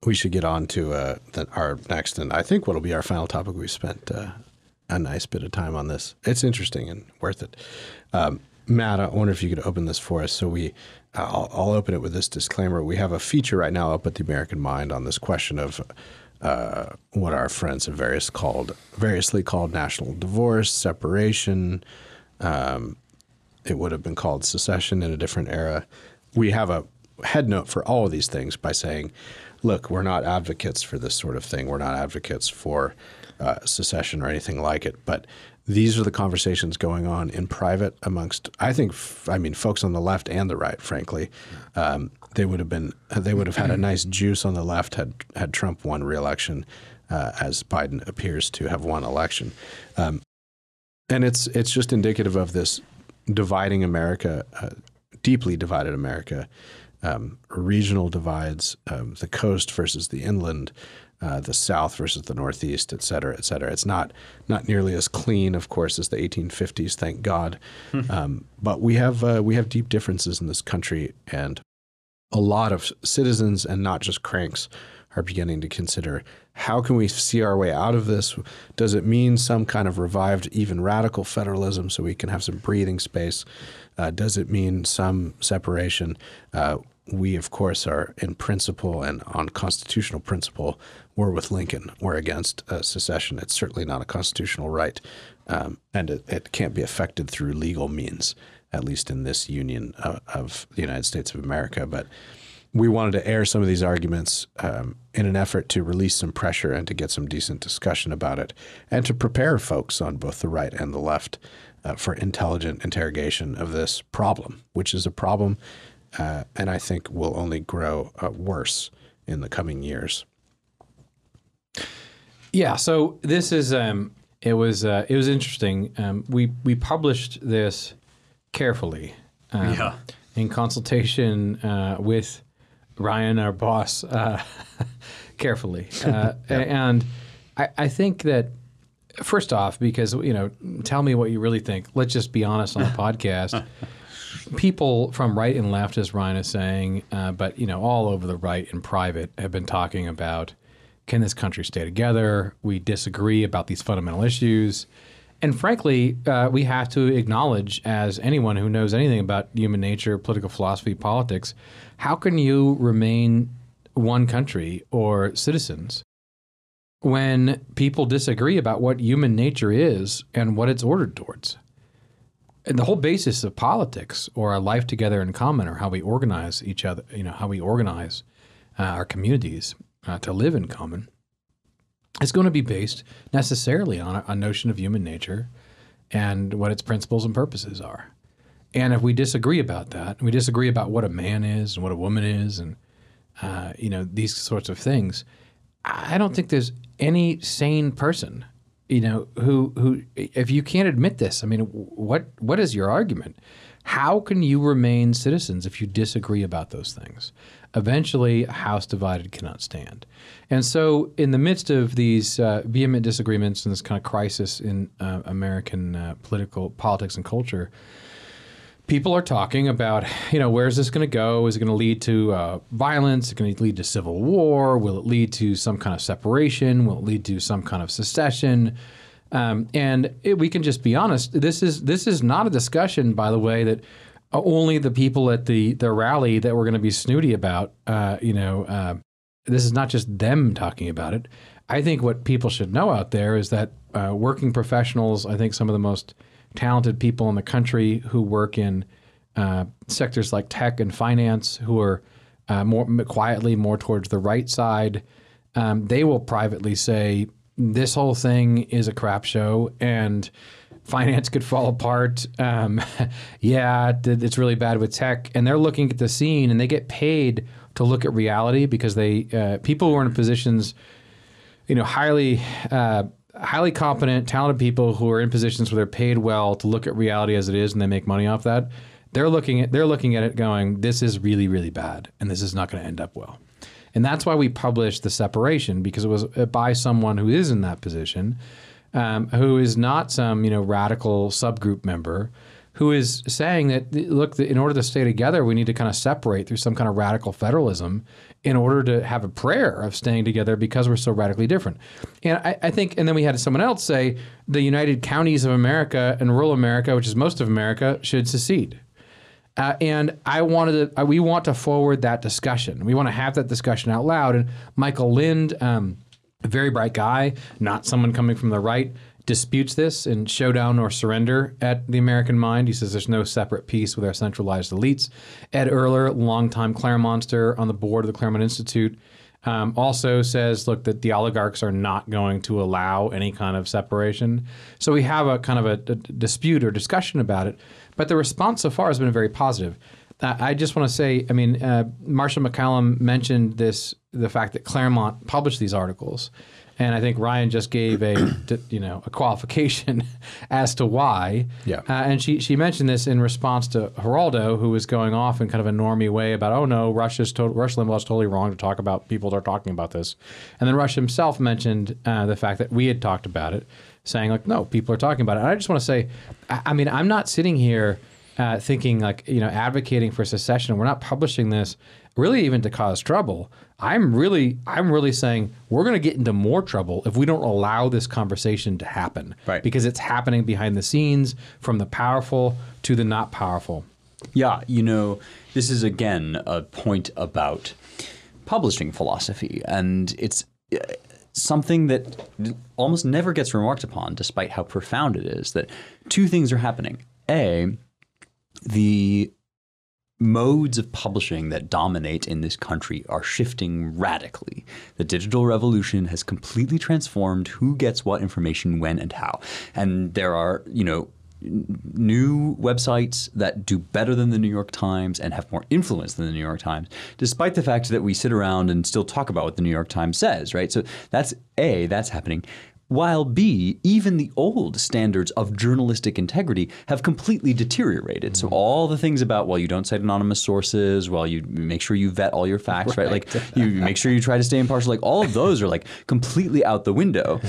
[SPEAKER 2] we should get on to our next, and I think what'll be our final topic. We spent a nice bit of time on this. It's interesting and worth it. Matt, I wonder if you could open this for us. So I'll open it with this disclaimer. We have a feature right now up at the American Mind on this question of what our friends have variously called national divorce, separation. It would have been called secession in a different era. We have a head note for all of these things by saying, look, we're not advocates for this sort of thing. We're not advocates for secession or anything like it. But these are the conversations going on in private amongst, folks on the left and the right, frankly. They would have had a nice juice on the left had Trump won re-election, as Biden appears to have won election. And it's just indicative of this dividing America, deeply divided America, regional divides, the coast versus the inland, the South versus the Northeast, et cetera, et cetera. It's not nearly as clean, of course, as the 1850s, thank God. But we have deep differences in this country, and a lot of citizens, and not just cranks, are beginning to consider, how can we see our way out of this? Does it mean some kind of revived, even radical federalism so we can have some breathing space? Does it mean some separation? We, of course, are in principle and on constitutional principle, we're with Lincoln. We're against secession. It's certainly not a constitutional right, and it can't be effected through legal means, at least in this union of the United States of America. But we wanted to air some of these arguments in an effort to release some pressure and to get some decent discussion about it, and to prepare folks on both the right and the left for intelligent interrogation of this problem, which is a problem and I think will only grow worse in the coming years.
[SPEAKER 5] Yeah. So this is it was interesting. We published this carefully in consultation with Ryan, our boss, carefully, and I think that. First off, because, tell me what you really think. Let's just be honest on the podcast. People from right and left, as Ryan is saying, but, all over the right and private have been talking about, can this country stay together? We disagree about these fundamental issues. And frankly, we have to acknowledge, as anyone who knows anything about human nature, political philosophy, politics, how can you remain one country or citizens when people disagree about what human nature is and what it's ordered towards? And the whole basis of politics, or our life together in common, or how we organize each other, how we organize our communities,
[SPEAKER 6] to live in common is going to be based necessarily on a notion of human nature and what its principles and purposes are. And if we disagree about that, we disagree about what a man is and what a woman is and, these sorts of things, I don't think there's any sane person, who if you can't admit this, I mean, what is your argument? How can you remain citizens if you disagree about those things? Eventually, a house divided cannot stand. And so in the midst of these vehement disagreements and this kind of crisis in American politics and culture, people are talking about, where's this going to go? Is it going to lead to violence? Is it going to lead to civil war? Will it lead to some kind of separation? Will it lead to some kind of secession? We can just be honest. This is not a discussion, by the way, that only the people at the rally that we're going to be snooty about. This is not just them talking about it. I think what people should know out there is that working professionals, I think some of the most talented people in the country who work in sectors like tech and finance, who are more quietly more towards the right side, they will privately say, this whole thing is a crap show and finance could fall apart. It's really bad with tech. And they're looking at the scene and they get paid to look at reality because people who are in positions, highly competent, talented people who are in positions where they're paid well to look at reality as it is and they make money off that. They're looking at it going, this is really, really bad and this is not going to end up well. And that's why we published The Separation, because it was by someone who is in that position, who is not some radical subgroup member, who is saying that, look, in order to stay together, we need to kind of separate through some kind of radical federalism in order to have a prayer of staying together because we're so radically different. And I think, and then we had someone else say the United Counties of America and rural America, which is most of America, should secede. And we want to forward that discussion. We want to have that discussion out loud. And Michael Lind, a very bright guy, not someone coming from the right, disputes this in Showdown or Surrender at The American Mind. He says there's no separate peace with our centralized elites. Ed Erler, longtime Claremonster on the board of the Claremont Institute, also says, look, that the oligarchs are not going to allow any kind of separation. So we have a kind of a dispute or discussion about it. But the response so far has been very positive. I just want to say, Marshall McCallum mentioned the fact that Claremont published these articles. And I think Ryan just gave a qualification as to why. Yeah. And she mentioned this in response to Geraldo, who was going off in kind of a normie way about, oh no, Rush Limbaugh is totally wrong to talk about people that are talking about this. And then Rush himself mentioned the fact that we had talked about it, saying like, no, people are talking about it. And I just want to say, I'm not sitting here thinking like, advocating for secession. We're not publishing this really even to cause trouble. I'm really saying we're going to get into more trouble if we don't allow this conversation to happen. Right. Because it's happening behind the scenes, from the powerful to the not powerful.
[SPEAKER 3] Yeah, this is again a point about publishing philosophy, and it's something that almost never gets remarked upon, despite how profound it is, that two things are happening. A, the modes of publishing that dominate in this country are shifting radically. The digital revolution has completely transformed who gets what information when and how. And there are, new websites that do better than the New York Times and have more influence than the New York Times, despite the fact that we sit around and still talk about what the New York Times says, right? So that's happening. While B, even the old standards of journalistic integrity have completely deteriorated. Mm-hmm. So all the things about, you don't cite anonymous sources, you make sure you vet all your facts, right? Like you make sure you try to stay impartial, like all of those are like completely out the window.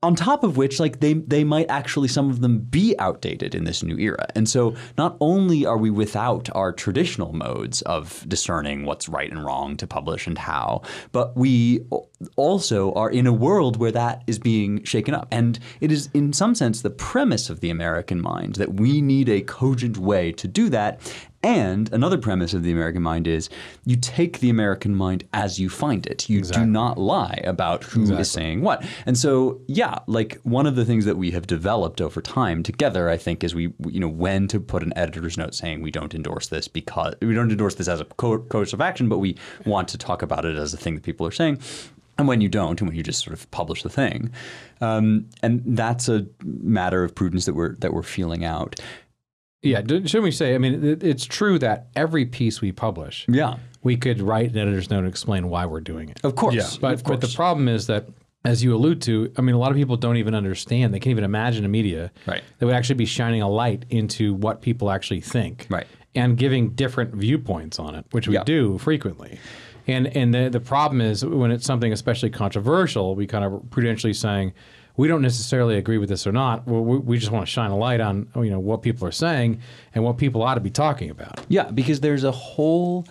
[SPEAKER 3] On top of which, they might actually, some of them, be outdated in this new era. And so not only are we without our traditional modes of discerning what's right and wrong to publish and how, but we also are in a world where that is being shaken up. And it is, in some sense, the premise of the American mind that we need a cogent way to do that. And another premise of the American mind is you take the American mind as you find it. You do not lie about who is saying what. And so, yeah, like one of the things that we have developed over time together, I think, is we when to put an editor's note saying we don't endorse this because we don't endorse this as a course of action, but we want to talk about it as a thing that people are saying. And when you don't, and when you just sort of publish the thing, and that's a matter of prudence that we're feeling out.
[SPEAKER 6] Yeah, shouldn't we say? I mean, it's true that every piece we publish, we could write an editor's note and explain why we're doing it.
[SPEAKER 3] Of course,
[SPEAKER 6] but the problem is that, as you allude to, I mean, a lot of people don't even understand. They can't even imagine a media that would actually be shining a light into what people actually think, and giving different viewpoints on it, which we do frequently. And the problem is when it's something especially controversial, we kind of prudentially saying, we don't necessarily agree with this or not. We just want to shine a light on what people are saying and what people ought to be talking about.
[SPEAKER 3] Yeah, because there's a whole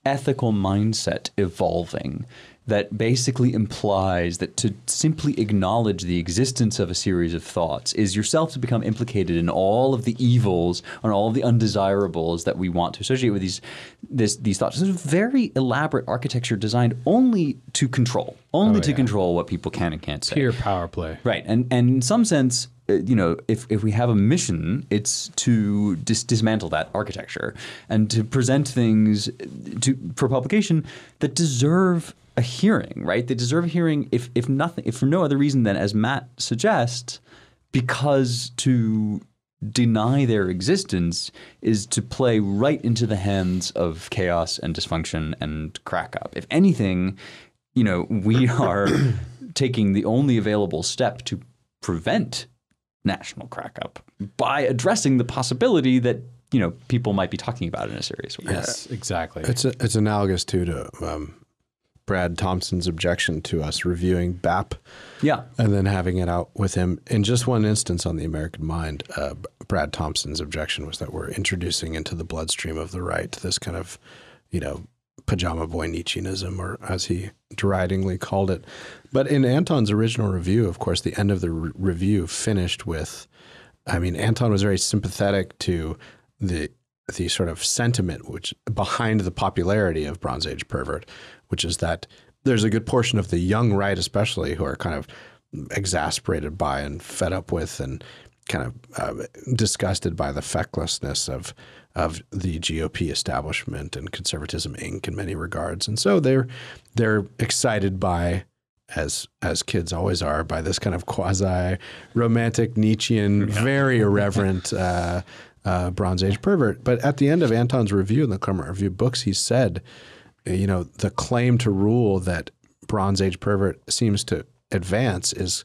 [SPEAKER 3] ethical mindset evolving that basically implies that to simply acknowledge the existence of a series of thoughts is yourself to become implicated in all of the evils and all of the undesirables that we want to associate with these thoughts. It's a very elaborate architecture designed only to control, control what people can and can't say.
[SPEAKER 6] Pure power play.
[SPEAKER 3] Right. And in some sense, if we have a mission, it's to dismantle that architecture and to present things for publication that deserve a hearing, right? They deserve a hearing if for no other reason than, as Matt suggests, because to deny their existence is to play right into the hands of chaos and dysfunction and crack up. If anything, we are taking the only available step to prevent national crack up by addressing the possibility that people might be talking about it in a serious way.
[SPEAKER 6] Yes, exactly.
[SPEAKER 2] It's analogous to Brad Thompson's objection to us reviewing BAP, and then having it out with him. In just one instance on the American Mind, Brad Thompson's objection was that we're introducing into the bloodstream of the right this kind of, pajama boy Nietzscheanism, or as he deridingly called it. But in Anton's original review, of course, the end of the review finished with, Anton was very sympathetic to the sort of sentiment which behind the popularity of Bronze Age Pervert, which is that there's a good portion of the young right especially who are kind of exasperated by and fed up with and kind of disgusted by the fecklessness of the GOP establishment and Conservatism Inc. in many regards. And so they're excited by, as kids always are, by this kind of quasi-romantic Nietzschean, very irreverent Bronze Age Pervert. But at the end of Anton's review in the Claremont Review books, he said, the claim to rule that Bronze Age Pervert seems to advance is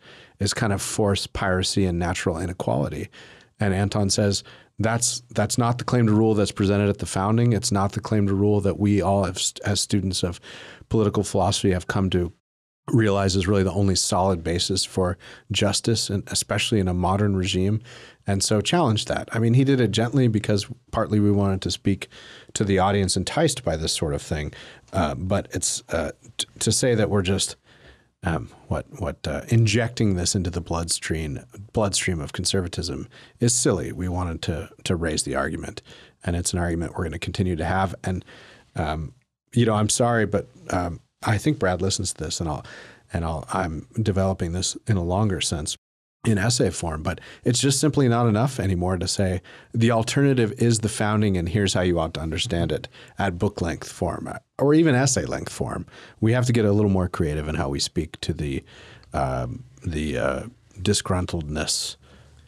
[SPEAKER 2] kind of forced piracy and natural inequality. And Anton says that's not the claim to rule that's presented at the founding. It's not the claim to rule that we all, as students of political philosophy, have come to realize is really the only solid basis for justice, and especially in a modern regime. And so challenged that. He did it gently because partly we wanted to speak to the audience enticed by this sort of thing. But it's to say that we're just injecting this into the bloodstream of conservatism is silly. We wanted to raise the argument, and it's an argument we're going to continue to have. And I'm sorry, but I think Brad listens to this, and I'm developing this in a longer sense in essay form, but it's just simply not enough anymore to say the alternative is the founding and here's how you ought to understand it at book length form or even essay length form. We have to get a little more creative in how we speak to the disgruntledness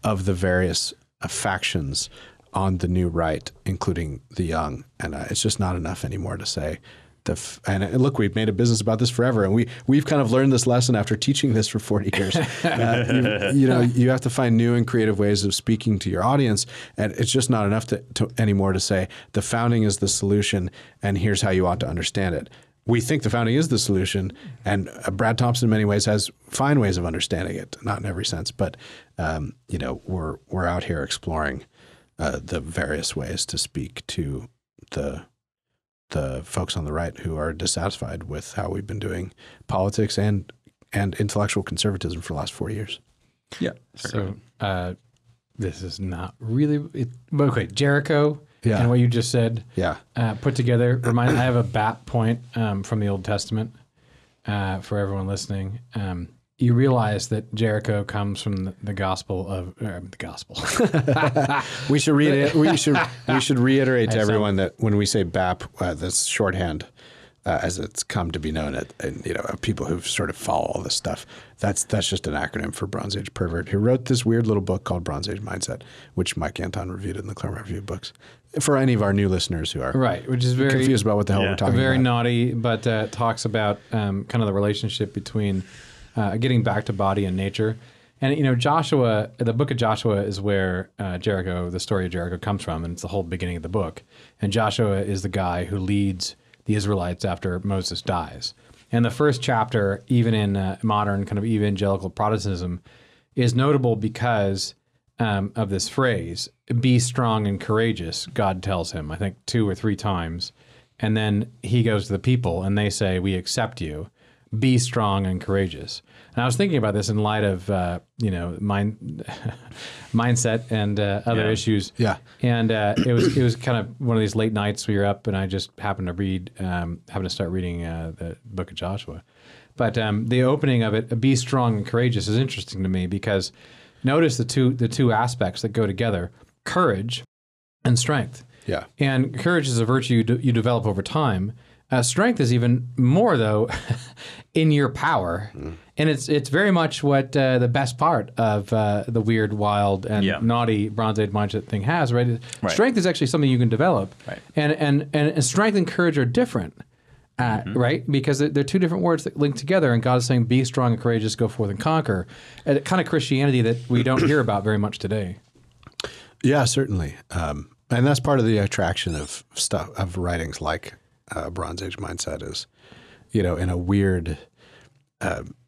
[SPEAKER 2] of the various factions on the new right, including the young. And it's just not enough anymore to say and look, we've made a business about this forever, and we've kind of learned this lesson after teaching this for 40 years. You have to find new and creative ways of speaking to your audience, and it's just not enough anymore to say the founding is the solution, and here's how you ought to understand it. We think the founding is the solution, and Brad Thompson in many ways has fine ways of understanding it, not in every sense, but we're out here exploring the various ways to speak to the folks on the right who are dissatisfied with how we've been doing politics and intellectual conservatism for the last 4 years.
[SPEAKER 3] Yeah.
[SPEAKER 6] So this is not really okay. Jericho and what you just said put together. I have a BAP point from the Old Testament for everyone listening. You realize that Jericho comes from the gospel of the gospel.
[SPEAKER 2] We should reiterate to everyone that when we say BAP, that's shorthand, as it's come to be known, and people who sort of follow all this stuff. That's just an acronym for Bronze Age pervert, who wrote this weird little book called Bronze Age Mindset, which Mike Anton reviewed in the Claremont Review books. For any of our new listeners who are
[SPEAKER 6] which is very
[SPEAKER 2] confused about what the hell we're talking about.
[SPEAKER 6] Very naughty, but talks about kind of the relationship between getting back to body and nature. And, Joshua, the book of Joshua is where Jericho, the story of Jericho comes from, and it's the whole beginning of the book. And Joshua is the guy who leads the Israelites after Moses dies. And the first chapter, even in modern kind of evangelical Protestantism, is notable because of this phrase, be strong and courageous, God tells him, I think 2 or 3 times. And then he goes to the people and they say, we accept you. Be strong and courageous. And I was thinking about this in light of mindset and other issues.
[SPEAKER 2] Yeah.
[SPEAKER 6] And it was kind of one of these late nights we were up, and I just happened to start reading the book of Joshua. But the opening of it, be strong and courageous, is interesting to me because notice the two aspects that go together: courage and strength.
[SPEAKER 2] Yeah.
[SPEAKER 6] And courage is a virtue you develop over time. Strength is even more, though, in your power. And it's very much what the best part of the weird, wild, and naughty Bronze Age mindset thing has, right? Strength is actually something you can develop. Right. And strength and courage are different, right? Because they're 2 different words that link together, and God is saying, be strong and courageous, go forth and conquer. A kind of Christianity that we don't hear about very much today.
[SPEAKER 2] Yeah, certainly. And that's part of the attraction of writings like Bronze Age Mindset is, in a weird,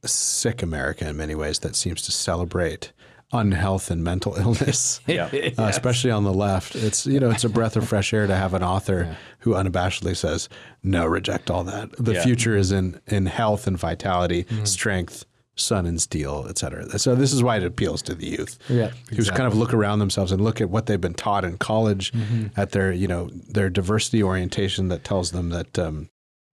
[SPEAKER 2] sick America in many ways that seems to celebrate unhealth and mental illness, especially on the left. It's, it's a breath of fresh air to have an author who unabashedly says, no, reject all that. The future is in health and vitality, strength, sun and steel, et cetera. So this is why it appeals to the youth, who kind of look around themselves and look at what they've been taught in college, at their diversity orientation that tells them that,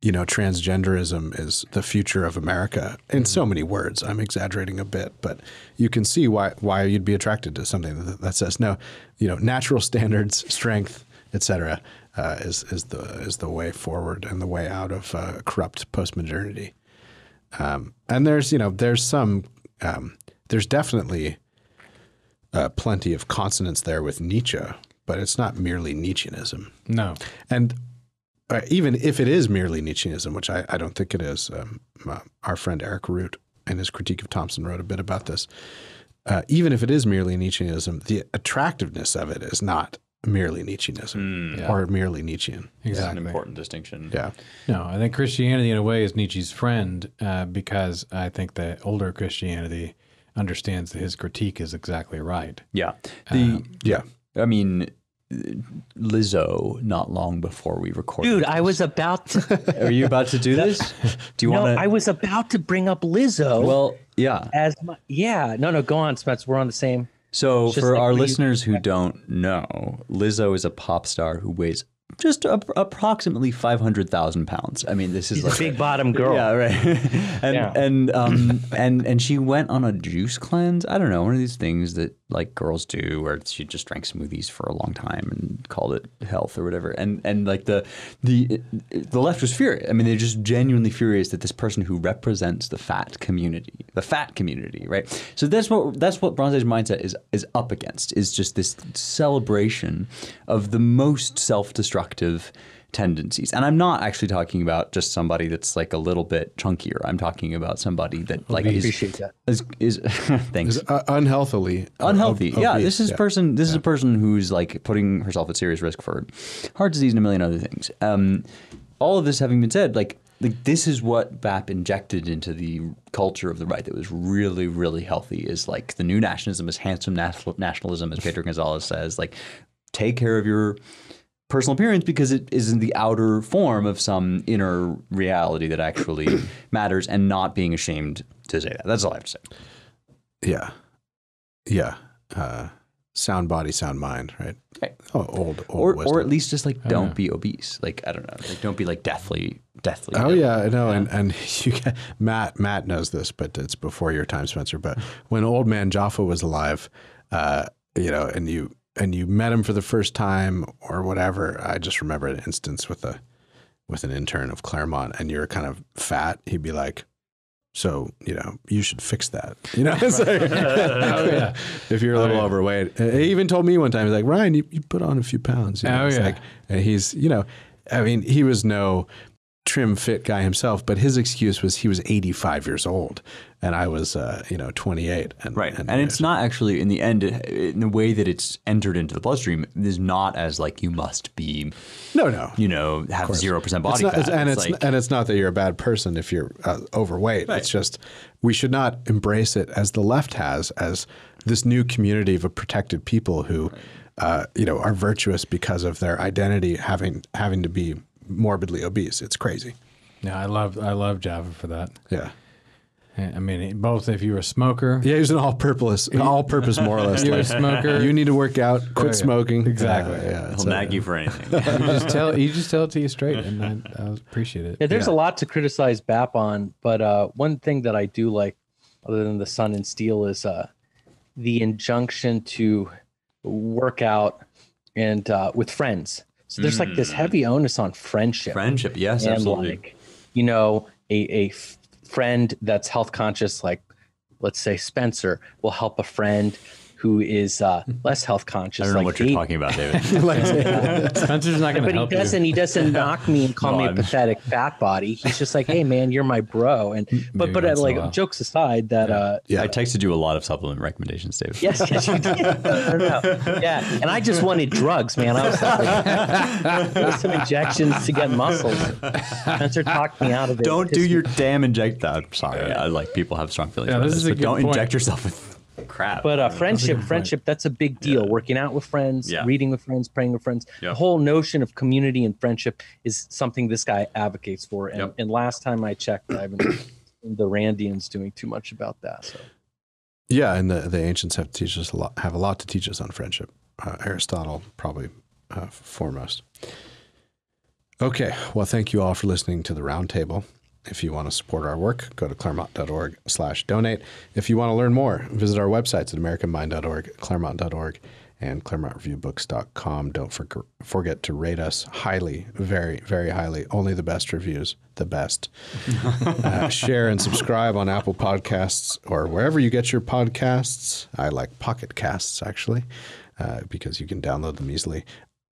[SPEAKER 2] transgenderism is the future of America. In so many words, I'm exaggerating a bit, but you can see why you'd be attracted to something that says, no, natural standards, strength, et cetera, is the way forward and the way out of corrupt postmodernity. And there's definitely plenty of consonance there with Nietzsche, but it's not merely Nietzscheanism.
[SPEAKER 6] No.
[SPEAKER 2] And even if it is merely Nietzscheanism, which I don't think it is, our friend Eric Root in his critique of Thompson wrote a bit about this. Even if it is merely Nietzscheanism, the attractiveness of it is not merely Nietzscheanism or merely Nietzschean.
[SPEAKER 3] Exactly. That's an important distinction.
[SPEAKER 2] Yeah.
[SPEAKER 6] No, I think Christianity in a way is Nietzsche's friend because I think the older Christianity understands that his critique is exactly right.
[SPEAKER 3] Yeah. I mean, Lizzo, not long before we recorded.
[SPEAKER 4] Dude, I was about to.
[SPEAKER 3] Are you about to do this? Do you want to?
[SPEAKER 4] I was about to bring up Lizzo.
[SPEAKER 3] Well, yeah.
[SPEAKER 4] No, go on, Spence. We're on the same.
[SPEAKER 3] So for our listeners who don't know, Lizzo is a pop star who weighs just approximately 500,000 pounds. I mean, this is like
[SPEAKER 4] a big bottom girl.
[SPEAKER 3] Yeah, right. And she went on a juice cleanse. I don't know, one of these things that like girls do, where she just drank smoothies for a long time and called it health or whatever. And like the left was furious. I mean, they're just genuinely furious that this person who represents the fat community, right? So that's what Bronze Age mindset is up against. Is just this celebration of the most self-destructive tendencies. And I'm not actually talking about just somebody that's like a little bit chunkier. I'm talking about somebody that like is thanks.
[SPEAKER 2] Is unhealthy.
[SPEAKER 3] Yeah, this is a person who's like putting herself at serious risk for heart disease and a million other things. All of this having been said, like this is what BAP injected into the culture of the right that was really, really healthy, is like the new nationalism, is handsome nationalism, as Pedro Gonzalez says, like take care of your personal appearance because it is in the outer form of some inner reality that actually matters, and not being ashamed to say that. That's all I have to say.
[SPEAKER 2] Yeah. sound body, sound mind, right?
[SPEAKER 3] Right.
[SPEAKER 2] Oh, old
[SPEAKER 3] or at least just like don't be obese. Like I don't know, like don't be like deathly.
[SPEAKER 2] Oh yeah, I know, and you get, Matt knows this, but it's before your time, Spencer. But when old man Jaffa was alive, you know, and you met him for the first time or whatever, I just remember an instance with an intern of Claremont, and you're kind of fat. He'd be like, so, you know, you should fix that. You know, it's like, if you're a little overweight. He even told me one time, he's like, Ryan, you put on a few pounds. You know? Like, and he's, you know, I mean, he was no trim fit guy himself, but his excuse was he was 85 years old and I was, 28.
[SPEAKER 3] And it's not actually, in the end, in the way that it's entered into the bloodstream, is not as like you must be, have 0% body fat.
[SPEAKER 2] And it's not that you're a bad person if you're overweight. Right. It's just, we should not embrace it as the left has, as this new community of protected people who, are virtuous because of their identity having to be morbidly obese. It's crazy.
[SPEAKER 6] Yeah, I love Java for that.
[SPEAKER 2] Yeah.
[SPEAKER 6] I mean, both if you're a smoker.
[SPEAKER 2] Yeah, he's an all-purpose moralist.
[SPEAKER 6] You're a smoker.
[SPEAKER 2] You need to work out, quit smoking.
[SPEAKER 6] Exactly.
[SPEAKER 3] He'll nag you for anything.
[SPEAKER 6] You just tell it to you straight, and I appreciate it.
[SPEAKER 4] Yeah, there's a lot to criticize BAP on, but one thing that I do like, other than the sun and steel, is the injunction to work out and with friends. So there's like this heavy onus on friendship.
[SPEAKER 3] Friendship, yes,
[SPEAKER 4] and
[SPEAKER 3] absolutely.
[SPEAKER 4] Like, a friend that's health conscious, like let's say Spencer, will help a friend who is less health conscious.
[SPEAKER 3] I don't know what you're talking about, David.
[SPEAKER 6] Spencer's not going to help you.
[SPEAKER 4] He doesn't knock me and call me a pathetic fat body. He's just like, hey man, you're my bro. And but like jokes aside, that
[SPEAKER 3] I texted you a lot of supplement recommendations, David.
[SPEAKER 4] Yes, you did. Yeah, and I just wanted drugs, man. I was like, some injections to get muscles. Spencer talked me out of it.
[SPEAKER 3] Don't do your damn inject. I'm sorry, I like people have strong feelings.
[SPEAKER 6] Yeah, this is a good
[SPEAKER 3] don't
[SPEAKER 6] point.
[SPEAKER 3] inject yourself with crap.
[SPEAKER 4] But friendship, that's a big deal. Working out with friends, reading with friends, praying with friends. The whole notion of community and friendship is something this guy advocates for. And last time I checked, I haven't seen the Randians doing too much about that. So.
[SPEAKER 2] Yeah, and the ancients have a lot to teach us on friendship. Aristotle probably foremost. Okay, well, thank you all for listening to the Roundtable. If you want to support our work, go to claremont.org/donate. If you want to learn more, visit our websites at americanmind.org, claremont.org, and claremontreviewbooks.com. Don't forget to rate us highly, very, very highly. Only the best reviews, the best. Share and subscribe on Apple Podcasts or wherever you get your podcasts. I like Pocket Casts, actually, because you can download them easily.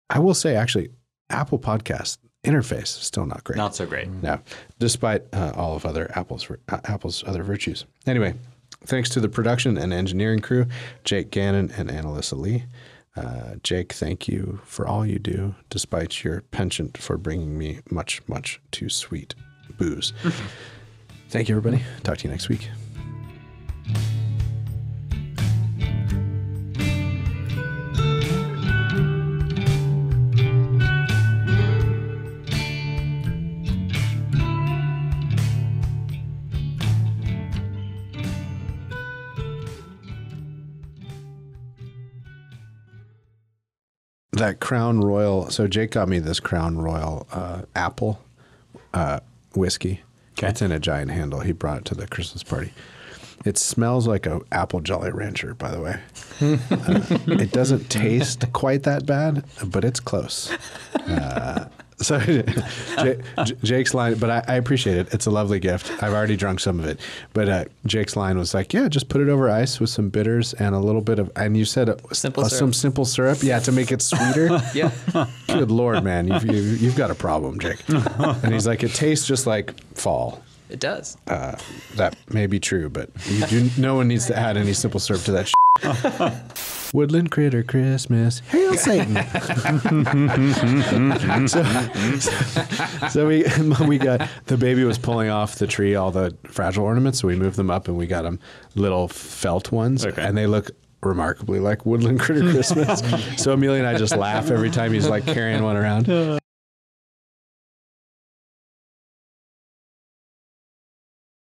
[SPEAKER 2] I will say, actually, Apple Podcasts interface still not great.
[SPEAKER 3] Not so great.
[SPEAKER 2] No, despite all of Apple's other virtues. Anyway, thanks to the production and engineering crew, Jake Gannon and Annalisa Lee. Jake, thank you for all you do, despite your penchant for bringing me much, much too sweet booze. Thank you, everybody. Talk to you next week. That Crown Royal. So Jake got me this Crown Royal apple whiskey. Okay. It's in a giant handle. He brought it to the Christmas party. It smells like an apple Jolly Rancher, by the way. It doesn't taste quite that bad, but it's close. So Jake's line, but I appreciate it. It's a lovely gift. I've already drunk some of it. But Jake's line was like, yeah, just put it over ice with some bitters and a little bit of, and you said some simple syrup. Yeah, to make it sweeter. Yeah. Good Lord, man. You've got a problem, Jake. And he's like, it tastes just like fall.
[SPEAKER 7] It does.
[SPEAKER 2] That may be true, but no one needs to add any simple syrup to that Woodland Critter Christmas. Hail Satan. so we got, the baby was pulling off the tree all the fragile ornaments, so we moved them up and we got them little felt ones, and they look remarkably like Woodland Critter Christmas. So Amelia and I just laugh every time he's like carrying one around.